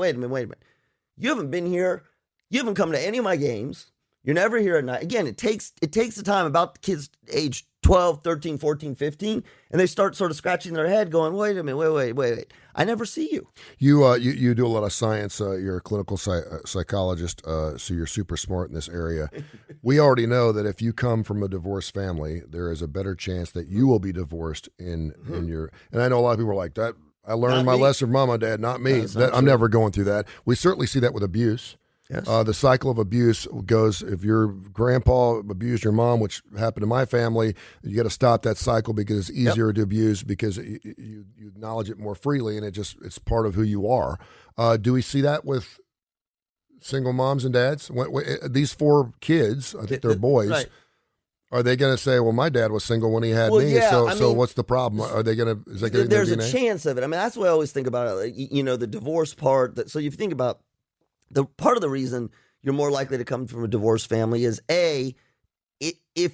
[SPEAKER 3] You haven't been here. You haven't come to any of my games. You're never here at night. Again, it takes the time about kids age 12, 13, 14, 15, and they start sort of scratching their head going, wait a minute, wait. I never see you.
[SPEAKER 2] You do a lot of science. You're a clinical psychologist, so you're super smart in this area. We already know that if you come from a divorced family, there is a better chance that you will be divorced in your, and I know a lot of people are like that. I learned my lesson from mom and dad, not me. I'm never going through that. We certainly see that with abuse.
[SPEAKER 3] Yes.
[SPEAKER 2] The cycle of abuse goes, if your grandpa abused your mom, which happened to my family, you got to stop that cycle because it's easier to abuse because you acknowledge it more freely, and it's part of who you are. Do we see that with single moms and dads? These 4 kids, I think they're boys. Right. Are they going to say, well, my dad was single when he had me, so what's the problem? Are they going to, is that going to
[SPEAKER 3] There's a chance of it. I mean, that's what I always think about it. The divorce part. So you think about the part of the reason you're more likely to come from a divorced family is if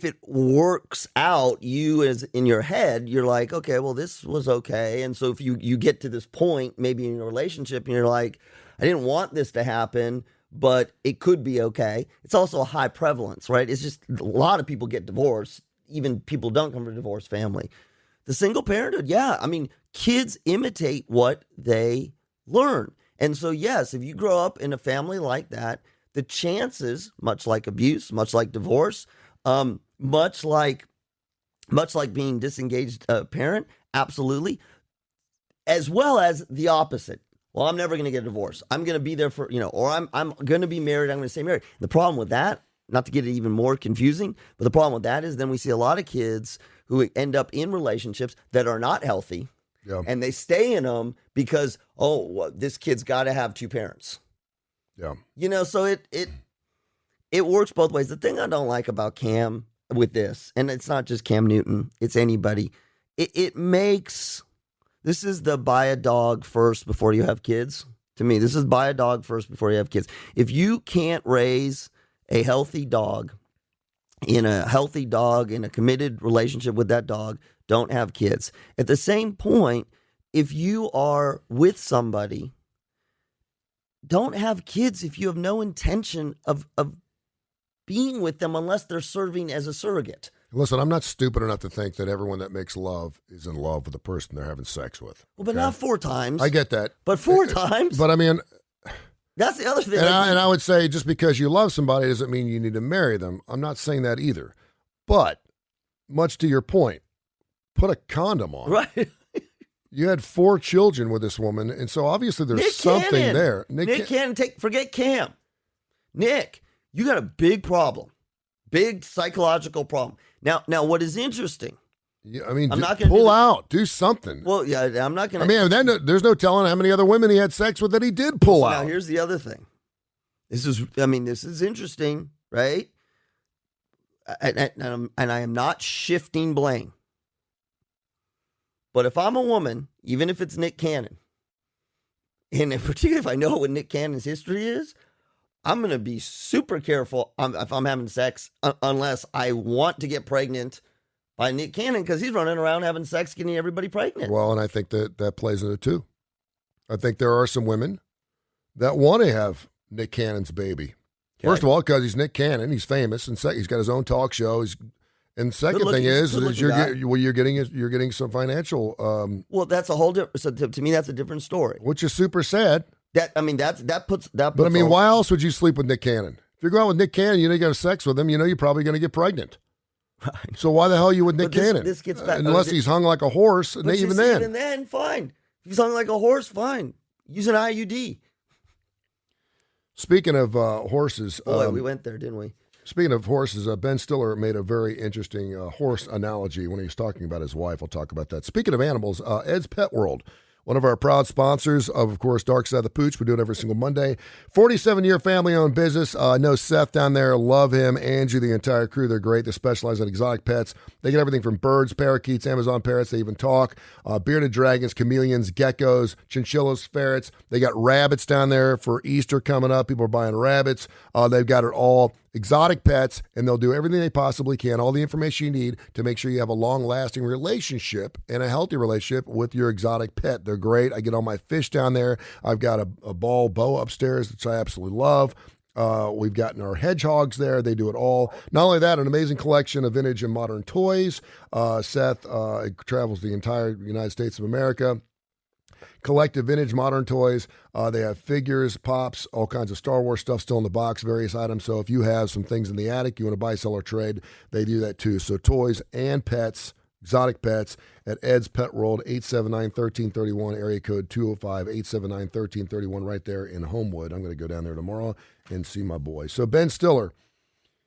[SPEAKER 3] it works out, you as in your head, you're like, okay, well, this was okay. And so if you get to this point, maybe in a relationship, and you're like, I didn't want this to happen, but it could be okay. It's also a high prevalence, right? It's just a lot of people get divorced. Even people don't come from a divorced family. The single parenthood, I mean, kids imitate what they learn. And so, yes, if you grow up in a family like that, the chances, much like abuse, much like divorce, much like being disengaged parent, absolutely, as well as the opposite. Well, I'm never going to get a divorce. I'm going to be there for, or I'm going to be married. I'm going to stay married. The problem with that, not to get it even more confusing, but the problem with that is then we see a lot of kids who end up in relationships that are not healthy. Yeah. And they stay in them because, this kid's got to have 2 parents. Yeah. So it works both ways. The thing I don't like about Cam with this, and it's not just Cam Newton, it's anybody, it makes, this is the buy a dog first before you have kids. To me, this is buy a dog first before you have kids. If you can't raise a healthy dog in a committed relationship with that dog, don't have kids. At the same point, if you are with somebody, don't have kids if you have no intention of being with them unless they're serving as a surrogate.
[SPEAKER 2] Listen, I'm not stupid enough to think that everyone that makes love is in love with the person they're having sex with.
[SPEAKER 3] Well, but not 4 times.
[SPEAKER 2] I get that.
[SPEAKER 3] But 4 times.
[SPEAKER 2] But I mean,
[SPEAKER 3] that's the other thing.
[SPEAKER 2] And I would say just because you love somebody doesn't mean you need to marry them. I'm not saying that either. But much to your point, put a condom on.
[SPEAKER 3] Right.
[SPEAKER 2] You had 4 children with this woman, and so obviously there's something there.
[SPEAKER 3] Nick Cannon, forget Cam. Nick, you got a big problem. Big psychological problem. Now, what is interesting?
[SPEAKER 2] Yeah, I mean, I'm not gonna pull out, do something.
[SPEAKER 3] Well, yeah, I'm not going to.
[SPEAKER 2] I mean, then there's no telling how many other women he had sex with that he did pull out.
[SPEAKER 3] Now, here's the other thing. This is interesting, right? And I am not shifting blame. But if I'm a woman, even if it's Nick Cannon, and particularly if I know what Nick Cannon's history is, I'm going to be super careful if I'm having sex unless I want to get pregnant by Nick Cannon because he's running around having sex, getting everybody pregnant.
[SPEAKER 2] Well, and I think that plays into it too. I think there are some women that want to have Nick Cannon's baby. First of all, because he's Nick Cannon, he's famous, and he's got his own talk show. And the second thing is you're getting some financial.
[SPEAKER 3] Well, that's a whole different. So to me, that's a different story.
[SPEAKER 2] Which is super sad.
[SPEAKER 3] That puts.
[SPEAKER 2] But I mean, why else would you sleep with Nick Cannon? If you're going with Nick Cannon, you know you have sex with him. You know you're probably going to get pregnant. Right. So why the hell are you with Nick Cannon?
[SPEAKER 3] This gets back,
[SPEAKER 2] unless he's hung like a horse. Even
[SPEAKER 3] then, fine. If he's hung like a horse, fine. Use an IUD.
[SPEAKER 2] Speaking of horses,
[SPEAKER 3] we went there, didn't we?
[SPEAKER 2] Speaking of horses, Ben Stiller made a very interesting horse analogy when he was talking about his wife. I'll talk about that. Speaking of animals, Ed's Pet World, one of our proud sponsors of course, Dark Side of the Pooch. We do it every single Monday. 47-year family-owned business. I know Seth down there. Love him. Angie, the entire crew. They're great. They specialize in exotic pets. They get everything from birds, parakeets, Amazon parrots. They even talk. Bearded dragons, chameleons, geckos, chinchillas, ferrets. They got rabbits down there for Easter coming up. People are buying rabbits. They've got it all. Exotic pets, and they'll do everything they possibly can, all the information you need to make sure you have a long-lasting relationship and a healthy relationship with your exotic pet. They're great. I get all my fish down there. I've got a ball boa upstairs, which I absolutely love. We've gotten our hedgehogs there. They do it all. Not only that, an amazing collection of vintage and modern toys. Seth travels the entire United States of America. Collective vintage modern toys. They have figures, pops, all kinds of Star Wars stuff still in the box, various items. So if you have some things in the attic you want to buy, sell, or trade, they do that too. So toys and pets, exotic pets at Ed's Pet World, 879-1331, area code 205-879-1331, right there in Homewood. I'm going to go down there tomorrow and see my boy. So Ben Stiller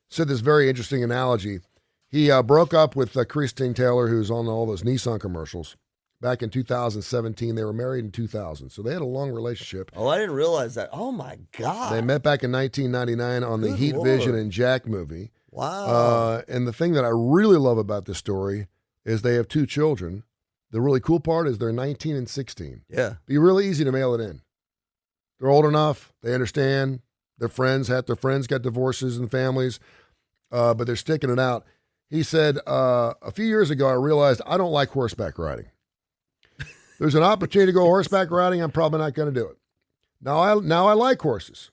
[SPEAKER 2] said this very interesting analogy. He broke up with Christine Taylor, who's on all those Nissan commercials. Back in 2017, they were married in 2000, so they had a long relationship.
[SPEAKER 3] Oh, I didn't realize that. Oh my God!
[SPEAKER 2] They met back in 1999 on the Heat
[SPEAKER 3] Lord.
[SPEAKER 2] Vision and Jack movie.
[SPEAKER 3] Wow!
[SPEAKER 2] And the thing that I really love about this story is they have 2 children. The really cool part is they're 19 and 16.
[SPEAKER 3] Yeah,
[SPEAKER 2] be really easy to mail it in. They're old enough. They understand. Their friends got divorces and families, but they're sticking it out. He said, a few years ago, I realized I don't like horseback riding. There's an opportunity to go horseback riding. I'm probably not going to do it. Now I like horses.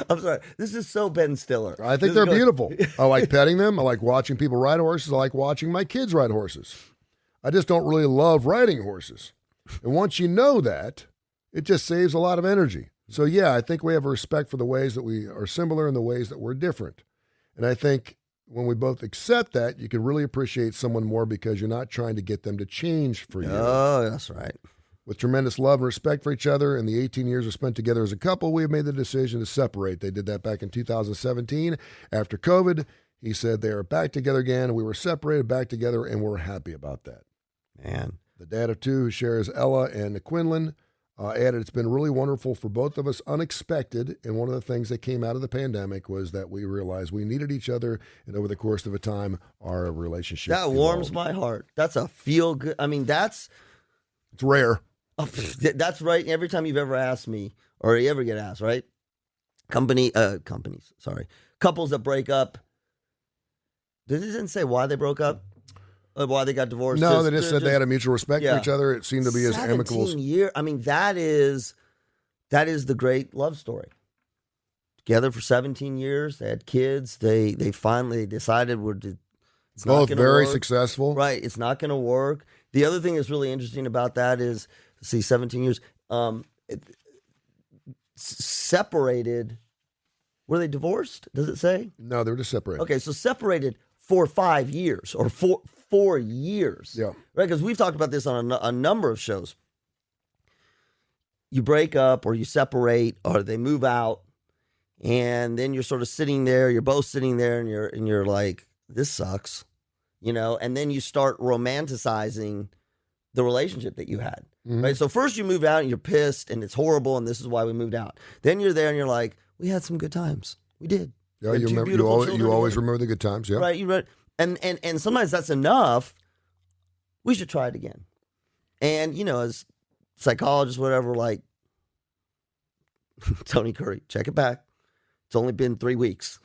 [SPEAKER 3] I'm sorry. This is so Ben Stiller.
[SPEAKER 2] I think they're beautiful. I like petting them. I like watching people ride horses. I like watching my kids ride horses. I just don't really love riding horses. And once you know that, it just saves a lot of energy. So yeah, I think we have a respect for the ways that we are similar and the ways that we're different. And I think when we both accept that, you can really appreciate someone more because you're not trying to get them to change for you.
[SPEAKER 3] Oh, that's right.
[SPEAKER 2] With tremendous love and respect for each other and the 18 years we spent together as a couple, we have made the decision to separate. They did that back in 2017 after COVID. He said they are back together again. We were separated, back together, and we're happy about that.
[SPEAKER 3] Man.
[SPEAKER 2] The dad of 2 who shares Ella and Quinlan added, it's been really wonderful for both of us, unexpected. And one of the things that came out of the pandemic was that we realized we needed each other. And over the course of a time, our relationship
[SPEAKER 3] that warms my heart. That's a feel good. I mean, it's
[SPEAKER 2] rare.
[SPEAKER 3] That's right. Every time you've ever asked me, or you ever get asked, right? Couples that break up. It didn't say why they broke up. Why they got divorced?
[SPEAKER 2] No, they just said they had a mutual respect for each other. It seemed to be as amicable.
[SPEAKER 3] 17 years. I mean, that is the great love story. Together for 17 years, they had kids. They finally decided it's
[SPEAKER 2] both
[SPEAKER 3] not
[SPEAKER 2] very
[SPEAKER 3] work.
[SPEAKER 2] Successful.
[SPEAKER 3] Right, it's not going to work. The other thing that's really interesting about that is, 17 years, separated. Were they divorced? Does it say?
[SPEAKER 2] No, they were just separated.
[SPEAKER 3] Okay, so separated for 5 years or 4 years.
[SPEAKER 2] Yeah.
[SPEAKER 3] Right, because we've talked about this on a number of shows. You break up or you separate or they move out, and then you're sort of sitting there, you're both sitting there and you're like, this sucks, and then you start romanticizing the relationship that you had. Mm-hmm. Right? So first you move out and you're pissed and it's horrible and this is why we moved out. Then you're there and you're like, we had some good times. We did.
[SPEAKER 2] Yeah, you always remember the good times, yeah.
[SPEAKER 3] Right, and sometimes that's enough. We should try it again. And, as psychologists, whatever, like Tony Curry, check it back. It's only been 3 weeks.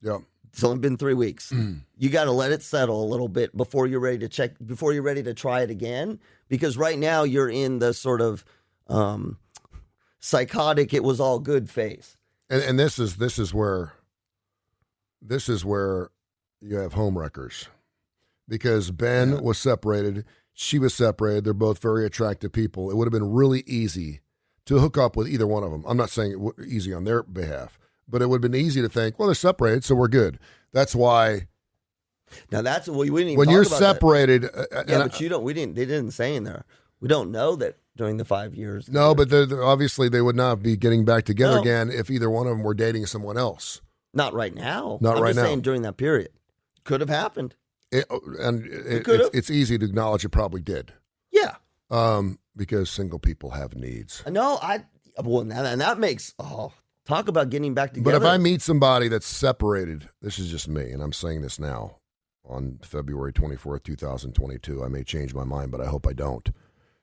[SPEAKER 2] Yeah.
[SPEAKER 3] It's only been 3 weeks. You got to let it settle a little bit before you're ready to try it again. Because right now you're in the sort of psychotic, it was all good phase.
[SPEAKER 2] And this is where you have home wreckers, because Ben was separated, she was separated. They're both very attractive people. It would have been really easy to hook up with either one of them. I'm not saying it was easy on their behalf, but it would have been easy to think, well, they're separated, so we're good. That's why.
[SPEAKER 3] Now that's we didn't even
[SPEAKER 2] when
[SPEAKER 3] talk
[SPEAKER 2] you're
[SPEAKER 3] about
[SPEAKER 2] separated,
[SPEAKER 3] that. But you don't. They didn't say in there. We don't know that during the 5 years.
[SPEAKER 2] No, but obviously they would not be getting back together again if either one of them were dating someone else.
[SPEAKER 3] Not right now.
[SPEAKER 2] Not
[SPEAKER 3] I'm
[SPEAKER 2] right
[SPEAKER 3] just
[SPEAKER 2] now.
[SPEAKER 3] saying during that period. Could have happened.
[SPEAKER 2] It's easy to acknowledge it probably did.
[SPEAKER 3] Yeah.
[SPEAKER 2] Because single people have needs.
[SPEAKER 3] No, and that makes talk about getting back together.
[SPEAKER 2] But if I meet somebody that's separated, this is just me, and I'm saying this now on February 24th, 2022. I may change my mind, but I hope I don't.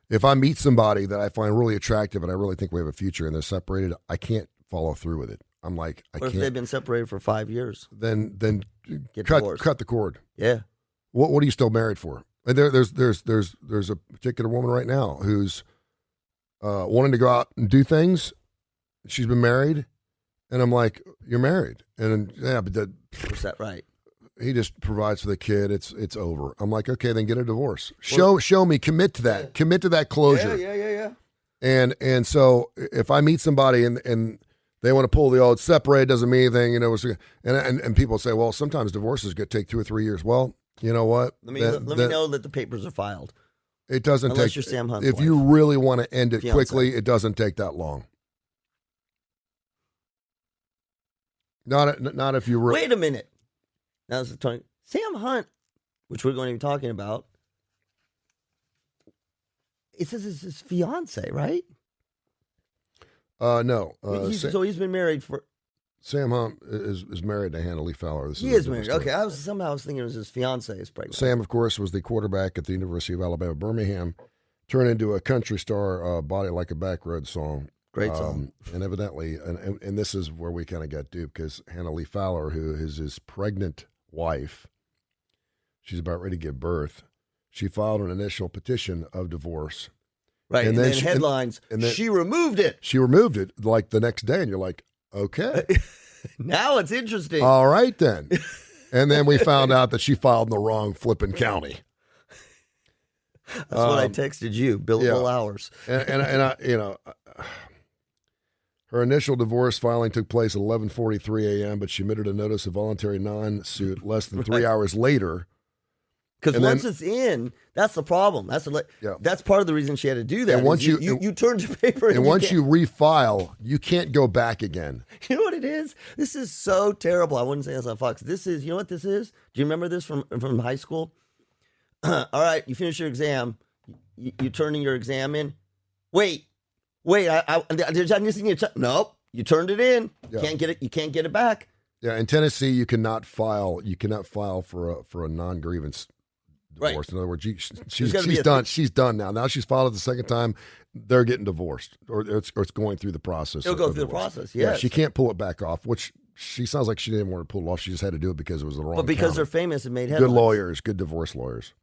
[SPEAKER 2] If I meet somebody that I find really attractive and I really think we have a future and they're separated, I can't follow through with it. I'm like, I can't.
[SPEAKER 3] If they've been separated for 5 years,
[SPEAKER 2] then
[SPEAKER 3] Get
[SPEAKER 2] cut
[SPEAKER 3] divorced.
[SPEAKER 2] the cord.
[SPEAKER 3] Yeah.
[SPEAKER 2] What are you still married for? And there's a particular woman right now who's wanting to go out and do things. She's been married, and I'm like, you're married, and but
[SPEAKER 3] Was that right?
[SPEAKER 2] he just provides for the kid. It's over. I'm like, okay, then get a divorce. Show me. Commit to that. Yeah. Commit to that closure.
[SPEAKER 3] Yeah.
[SPEAKER 2] And so if I meet somebody and they want to pull the old separate, doesn't mean anything, and people say, well, sometimes divorces take 2 or 3 years. Well, you know what?
[SPEAKER 3] Let me know that the papers are filed.
[SPEAKER 2] It doesn't
[SPEAKER 3] Unless
[SPEAKER 2] take.
[SPEAKER 3] you're Sam Hunt's
[SPEAKER 2] if
[SPEAKER 3] wife.
[SPEAKER 2] you really want to end it
[SPEAKER 3] Fiancé.
[SPEAKER 2] quickly, it doesn't take that long. Not if you really.
[SPEAKER 3] Wait a minute. Now this is talking. Sam Hunt, which we're going to be talking about. It says it's his fiance, right?
[SPEAKER 2] No.
[SPEAKER 3] So he's been married for.
[SPEAKER 2] Sam Hunt is married to Hannah Lee Fowler.
[SPEAKER 3] He is married. Okay, I was thinking it was his fiance is pregnant.
[SPEAKER 2] Sam, of course, was the quarterback at the University of Alabama, Birmingham. Turned into a country star, "Body Like a Back Road" song.
[SPEAKER 3] Great song.
[SPEAKER 2] And evidently, and this is where we kind of got duped, because Hannah Lee Fowler, who is his pregnant wife, she's about ready to give birth. She filed an initial petition of divorce.
[SPEAKER 3] Right, and then headlines, and then she removed it.
[SPEAKER 2] She removed it like the next day, and you're like, okay.
[SPEAKER 3] Now it's interesting.
[SPEAKER 2] All right, then. And then we found out that she filed in the wrong flipping county.
[SPEAKER 3] That's what I texted you, billable hours.
[SPEAKER 2] And I, her initial divorce filing took place at 11:43 a.m., but she submitted a notice of voluntary non-suit less than 3 hours later.
[SPEAKER 3] Because once it's in, that's the problem. That's part of the reason she had to do that.
[SPEAKER 2] And once you
[SPEAKER 3] turned your paper,
[SPEAKER 2] and once you refile, you can't go back again.
[SPEAKER 3] You know what it is? This is so terrible. I wouldn't say this on Fox. This is, you know what this is? Do you remember this from high school? All right, you finish your exam. You turning your exam in. Wait. I just need to. Nope. You turned it in.
[SPEAKER 2] Yeah.
[SPEAKER 3] Can't get it. You can't get it back.
[SPEAKER 2] Yeah, in Tennessee, you cannot file. You cannot file for a non-grievance divorce.
[SPEAKER 3] Right.
[SPEAKER 2] In other words, she's done. She's done now. Now she's filed it the second time. They're getting divorced, or it's going through the process.
[SPEAKER 3] It'll go through the process. Yes.
[SPEAKER 2] Yeah, she can't pull it back off. Which she sounds like she didn't want to pull it off. She just had to do it because it was the wrong.
[SPEAKER 3] But because
[SPEAKER 2] county.
[SPEAKER 3] they're famous and made headlines.
[SPEAKER 2] Good lawyers, good divorce lawyers.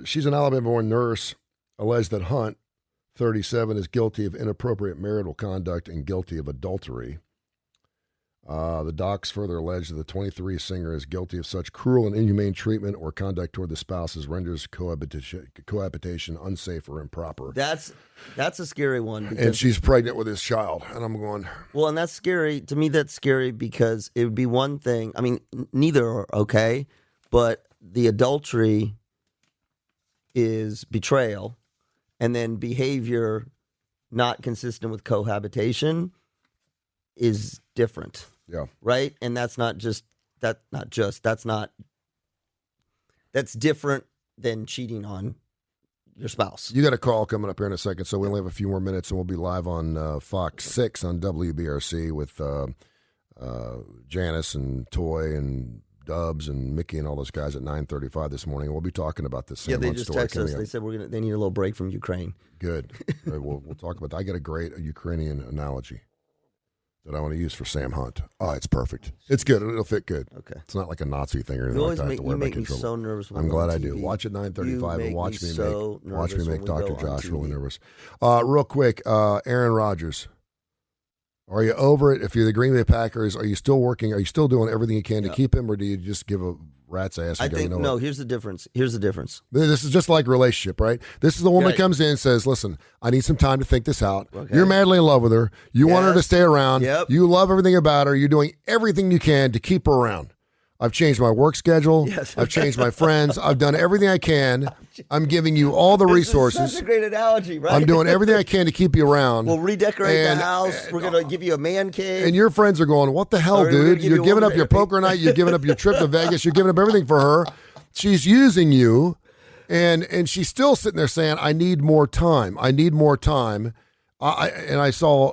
[SPEAKER 2] She's an Alabama-born nurse. Alleged that Hunt, 37, is guilty of inappropriate marital conduct and guilty of adultery. The docs further allege that the 23 singer is guilty of such cruel and inhumane treatment or conduct toward the spouse as renders cohabitation unsafe or improper.
[SPEAKER 3] That's a scary one.
[SPEAKER 2] And she's pregnant with his child. And I'm going...
[SPEAKER 3] Well, and that's scary. To me, that's scary because it would be one thing. I mean, neither are okay, but the adultery is betrayal, and then behavior not consistent with cohabitation is different.
[SPEAKER 2] Yeah.
[SPEAKER 3] Right? And that's different than cheating on your spouse.
[SPEAKER 2] You got a call coming up here in a second, so we only have a few more minutes, and we'll be live on Fox 6 on WBRC with Janice and Toy and Dubs and Mickey and all those guys at 9:35 this morning. We'll be talking about this.
[SPEAKER 3] Yeah, they just texted us. They said they need a little break from Ukraine.
[SPEAKER 2] Good. We'll talk about that. I got a great Ukrainian analogy that I want to use for Sam Hunt. Oh, it's perfect. It's good. It'll fit good.
[SPEAKER 3] Okay.
[SPEAKER 2] It's not like a Nazi thing or anything like that.
[SPEAKER 3] You make me so nervous.
[SPEAKER 2] I'm glad I do. Watch at 9:35 and watch me make Dr. Josh really nervous. Real quick, Aaron Rodgers. Are you over it? If you're the Green Bay Packers, are you still working? Are you still doing everything you can to keep him, or do you just give a rat's ass?
[SPEAKER 3] I
[SPEAKER 2] And go,
[SPEAKER 3] think
[SPEAKER 2] you know what?
[SPEAKER 3] Here's the difference. Here's the difference.
[SPEAKER 2] This is just like a relationship, right? This is the woman that comes in and says, listen, I need some time to think this out.
[SPEAKER 3] Okay.
[SPEAKER 2] You're madly in love with her. You want her to stay around.
[SPEAKER 3] Yep.
[SPEAKER 2] You love everything about her. You're doing everything you can to keep her around. I've changed my work schedule.
[SPEAKER 3] Yes.
[SPEAKER 2] I've changed my friends. I've done everything I can. I'm giving you all the resources.
[SPEAKER 3] This is such a great analogy, right?
[SPEAKER 2] I'm doing everything I can to keep you around.
[SPEAKER 3] We'll redecorate
[SPEAKER 2] And-
[SPEAKER 3] the house. We're going to give you a man cave.
[SPEAKER 2] And your friends are going, what the hell,
[SPEAKER 3] Sorry, we're gonna
[SPEAKER 2] dude?
[SPEAKER 3] give
[SPEAKER 2] You're
[SPEAKER 3] you
[SPEAKER 2] giving
[SPEAKER 3] one
[SPEAKER 2] up your
[SPEAKER 3] therapy."
[SPEAKER 2] poker night. You're giving up your trip to Vegas. You're giving up everything for her. She's using you. And she's still sitting there saying, I need more time. I need more time. I saw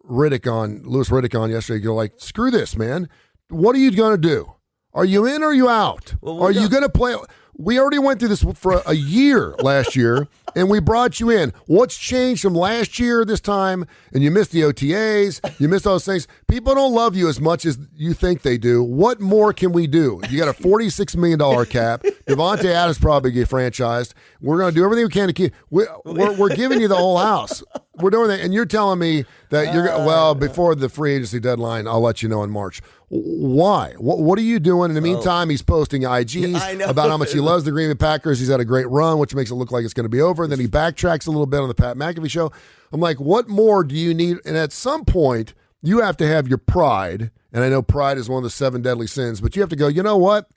[SPEAKER 2] Lewis Riddick on yesterday. Go like, screw this, man. What are you going to do? Are you in or are you out?
[SPEAKER 3] Well,
[SPEAKER 2] are you going to play? We already went through this for a year last year, and we brought you in. What's changed from last year this time? And you missed the OTAs. You missed those things. People don't love you as much as you think they do. What more can we do? You got a $46 million cap. Devontae Adams probably get franchised. We're going to do everything we can to keep. We're giving you the whole house. We're doing that, and you're telling me that you're before the free agency deadline. I'll let you know in March. Why? What are you doing? In the meantime, he's posting IGs about how much he loves the Green Bay Packers. He's had a great run, which makes it look like it's going to be over. And then he backtracks a little bit on the Pat McAfee show. I'm like, what more do you need? And at some point, you have to have your pride. And I know pride is one of the 7 deadly sins, but you have to go, you know what?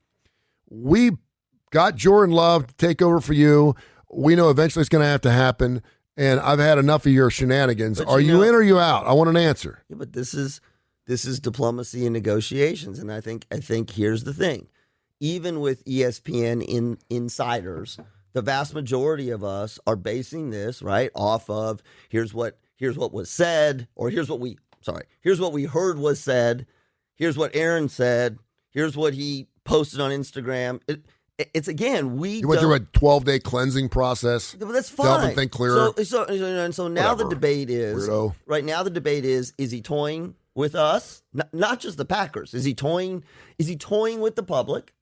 [SPEAKER 2] We got Jordan Love to take over for you. We know eventually it's going to have to happen. And I've had enough of your shenanigans. Are you in or are you out? I want an answer.
[SPEAKER 3] Yeah, but this is diplomacy and negotiations, and I think here's the thing. Even with ESPN insiders, the vast majority of us are basing this right off of here's what was said, or here's what we heard was said, here's what Aaron said, here's what he posted on Instagram. It's again,
[SPEAKER 2] you went through a 12-day cleansing process.
[SPEAKER 3] But that's fine.
[SPEAKER 2] To help him think clearer.
[SPEAKER 3] So now
[SPEAKER 2] Whatever.
[SPEAKER 3] the debate is
[SPEAKER 2] Weirdo.
[SPEAKER 3] right now. The debate is he toying with us? Not just the Packers. Is he toying? Is he toying with the public?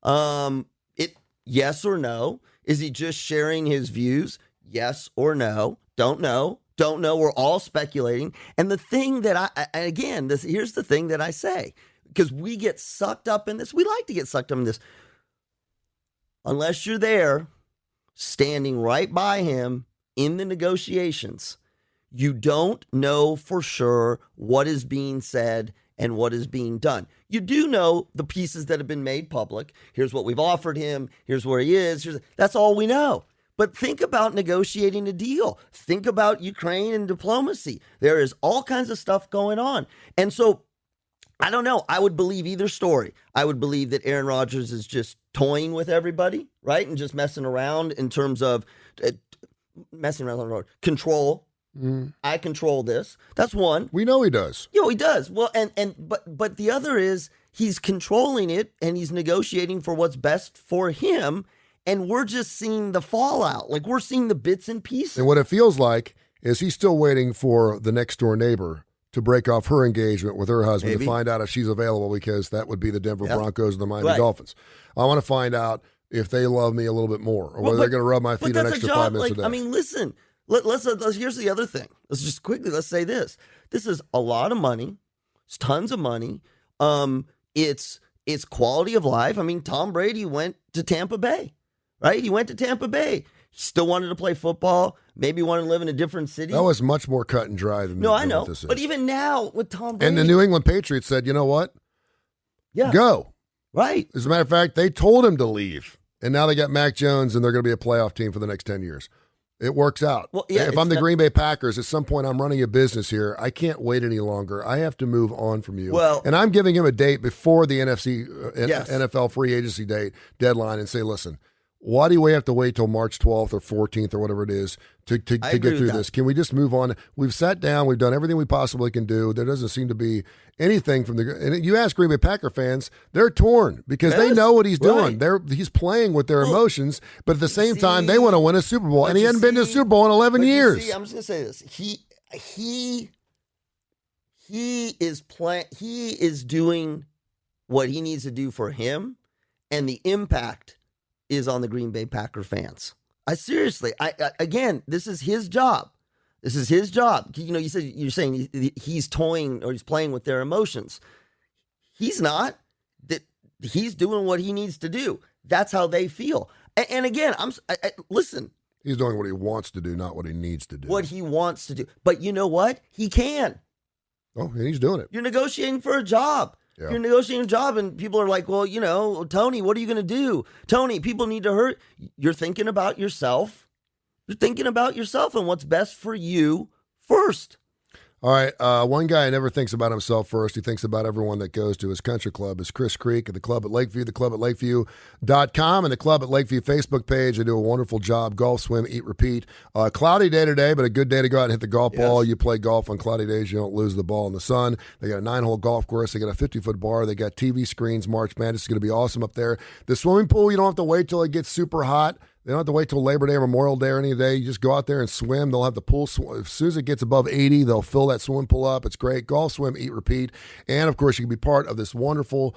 [SPEAKER 3] Yes or no? Is he just sharing his views? Yes or no? Don't know. Don't know. We're all speculating. And the thing that here's the thing that I say, because we get sucked up in this. We like to get sucked up in this. Unless you're there, standing right by him in the negotiations, you don't know for sure what is being said and what is being done. You do know the pieces that have been made public. Here's what we've offered him. Here's where he is. That's all we know. But think about negotiating a deal. Think about Ukraine and diplomacy. There is all kinds of stuff going on. And so, I don't know. I would believe either story. I would believe that Aaron Rodgers is just toying with everybody, right? And just messing around in terms of messing around on the road. Control. I control this. That's one.
[SPEAKER 2] We know he does.
[SPEAKER 3] He does. Well, but the other is he's controlling it and he's negotiating for what's best for him. And we're just seeing the fallout. Like we're seeing the bits and pieces.
[SPEAKER 2] And what it feels like is he's still waiting for the next door neighbor to break off her engagement with her husband to find out if she's available, because that would be the Denver Broncos and the Miami Dolphins. I want to find out if they love me a little bit more, or whether they're going to rub my feet an extra 5 minutes a day.
[SPEAKER 3] I mean, listen, let's here's the other thing. Let's say this. This is a lot of money. It's tons of money. It's quality of life. I mean, Tom Brady went to Tampa Bay, right? He went to Tampa Bay. He still wanted to play football. Maybe wanted to live in a different city.
[SPEAKER 2] That was much more cut and dry than
[SPEAKER 3] I know.
[SPEAKER 2] what this is.
[SPEAKER 3] But even now with Tom Brady.
[SPEAKER 2] And the New England Patriots said, you know what?
[SPEAKER 3] Yeah.
[SPEAKER 2] Go.
[SPEAKER 3] Right.
[SPEAKER 2] As a matter of fact, they told him to leave. And now they got Mac Jones, and they're going to be a playoff team for the next 10 years. It works out.
[SPEAKER 3] Well, yeah,
[SPEAKER 2] if I'm the Green Bay Packers, at some point I'm running a business here. I can't wait any longer. I have to move on from you.
[SPEAKER 3] Well,
[SPEAKER 2] and I'm giving him a date before the NFL free agency deadline and say, listen, why do we have to wait till March 12th or 14th or whatever it is to get through this? Can we just move on? We've sat down. We've done everything we possibly can do. There doesn't seem to be anything from the – and you ask Green Bay Packer fans, they're torn because they know what he's doing. He's playing with their emotions, but at the same time, they want to win a Super Bowl. And he hadn't been to a Super Bowl in 11 years.
[SPEAKER 3] I'm just going to say this. He is doing what he needs to do for him, and the impact is on the Green Bay Packer fans. Again, this is his job. This is his job. You're saying he's toying or he's playing with their emotions. He's not. He's doing what he needs to do. That's how they feel. And again, listen.
[SPEAKER 2] He's doing what he wants to do, not what he needs to do.
[SPEAKER 3] What he wants to do. But you know what? He can.
[SPEAKER 2] Oh, and he's doing it.
[SPEAKER 3] You're negotiating for a job.
[SPEAKER 2] Yeah.
[SPEAKER 3] You're negotiating a job, and people are like, well, Tony, what are you going to do? Tony, people need to hurt. You're thinking about yourself. You're thinking about yourself and what's best for you first.
[SPEAKER 2] All right, one guy never thinks about himself first. He thinks about everyone that goes to his country club is Chris Creek at the Club at Lakeview, the Club at Lakeview.com, and the Club at Lakeview Facebook page. They do a wonderful job. Golf, swim, eat, repeat. Cloudy day today, but a good day to go out and hit the golf ball. You play golf on cloudy days. You don't lose the ball in the sun. They got a 9-hole golf course. They got a 50-foot bar. They got TV screens. March Madness is going to be awesome up there. The swimming pool, you don't have to wait till it gets super hot. They don't have to wait till Labor Day or Memorial Day or any day. You just go out there and swim. They'll have the pool. As soon as it gets above 80, they'll fill that swimming pool up. It's great. Golf, swim, eat, repeat. And, of course, you can be part of this wonderful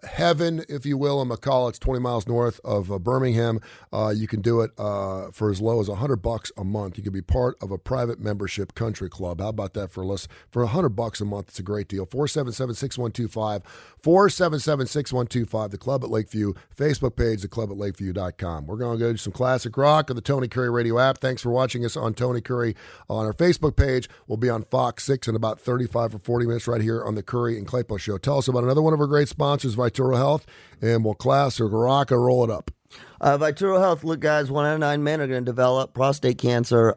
[SPEAKER 2] heaven, if you will, in McCall. It's 20 miles north of Birmingham. You can do it for as low as $100 a month. You can be part of a private membership country club. How about that for $100 a month? It's a great deal. 477-6125. 477-6125. The Club at Lakeview Facebook page, theclubatlakeview.com. We're going to go do some classic rock on the Tony Curry radio app. Thanks for watching us on Tony Curry on our Facebook page. We'll be on Fox 6 in about 35 or 40 minutes right here on the Curry and Klapow Show. Tell us about another one of our great sponsors, Vituro Health, and we'll class or rock and roll it up.
[SPEAKER 3] Vituro Health, look, guys, 1 out of 9 men are going to develop prostate cancer.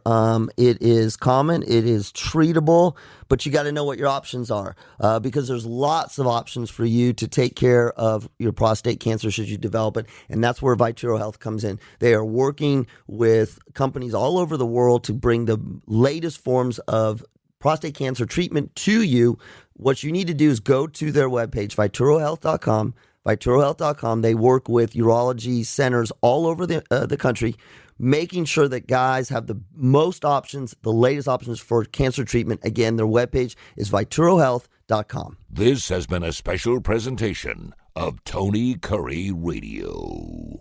[SPEAKER 3] It is common. It is treatable, but you got to know what your options are because there's lots of options for you to take care of your prostate cancer should you develop it, and that's where Vituro Health comes in. They are working with companies all over the world to bring the latest forms of prostate cancer treatment to you. What you need to do is go to their webpage, VituroHealth.com. VituroHealth.com. They work with urology centers all over the country, making sure that guys have the most options, the latest options for cancer treatment. Again, their webpage is VituroHealth.com.
[SPEAKER 4] This has been a special presentation of Tony Curry Radio.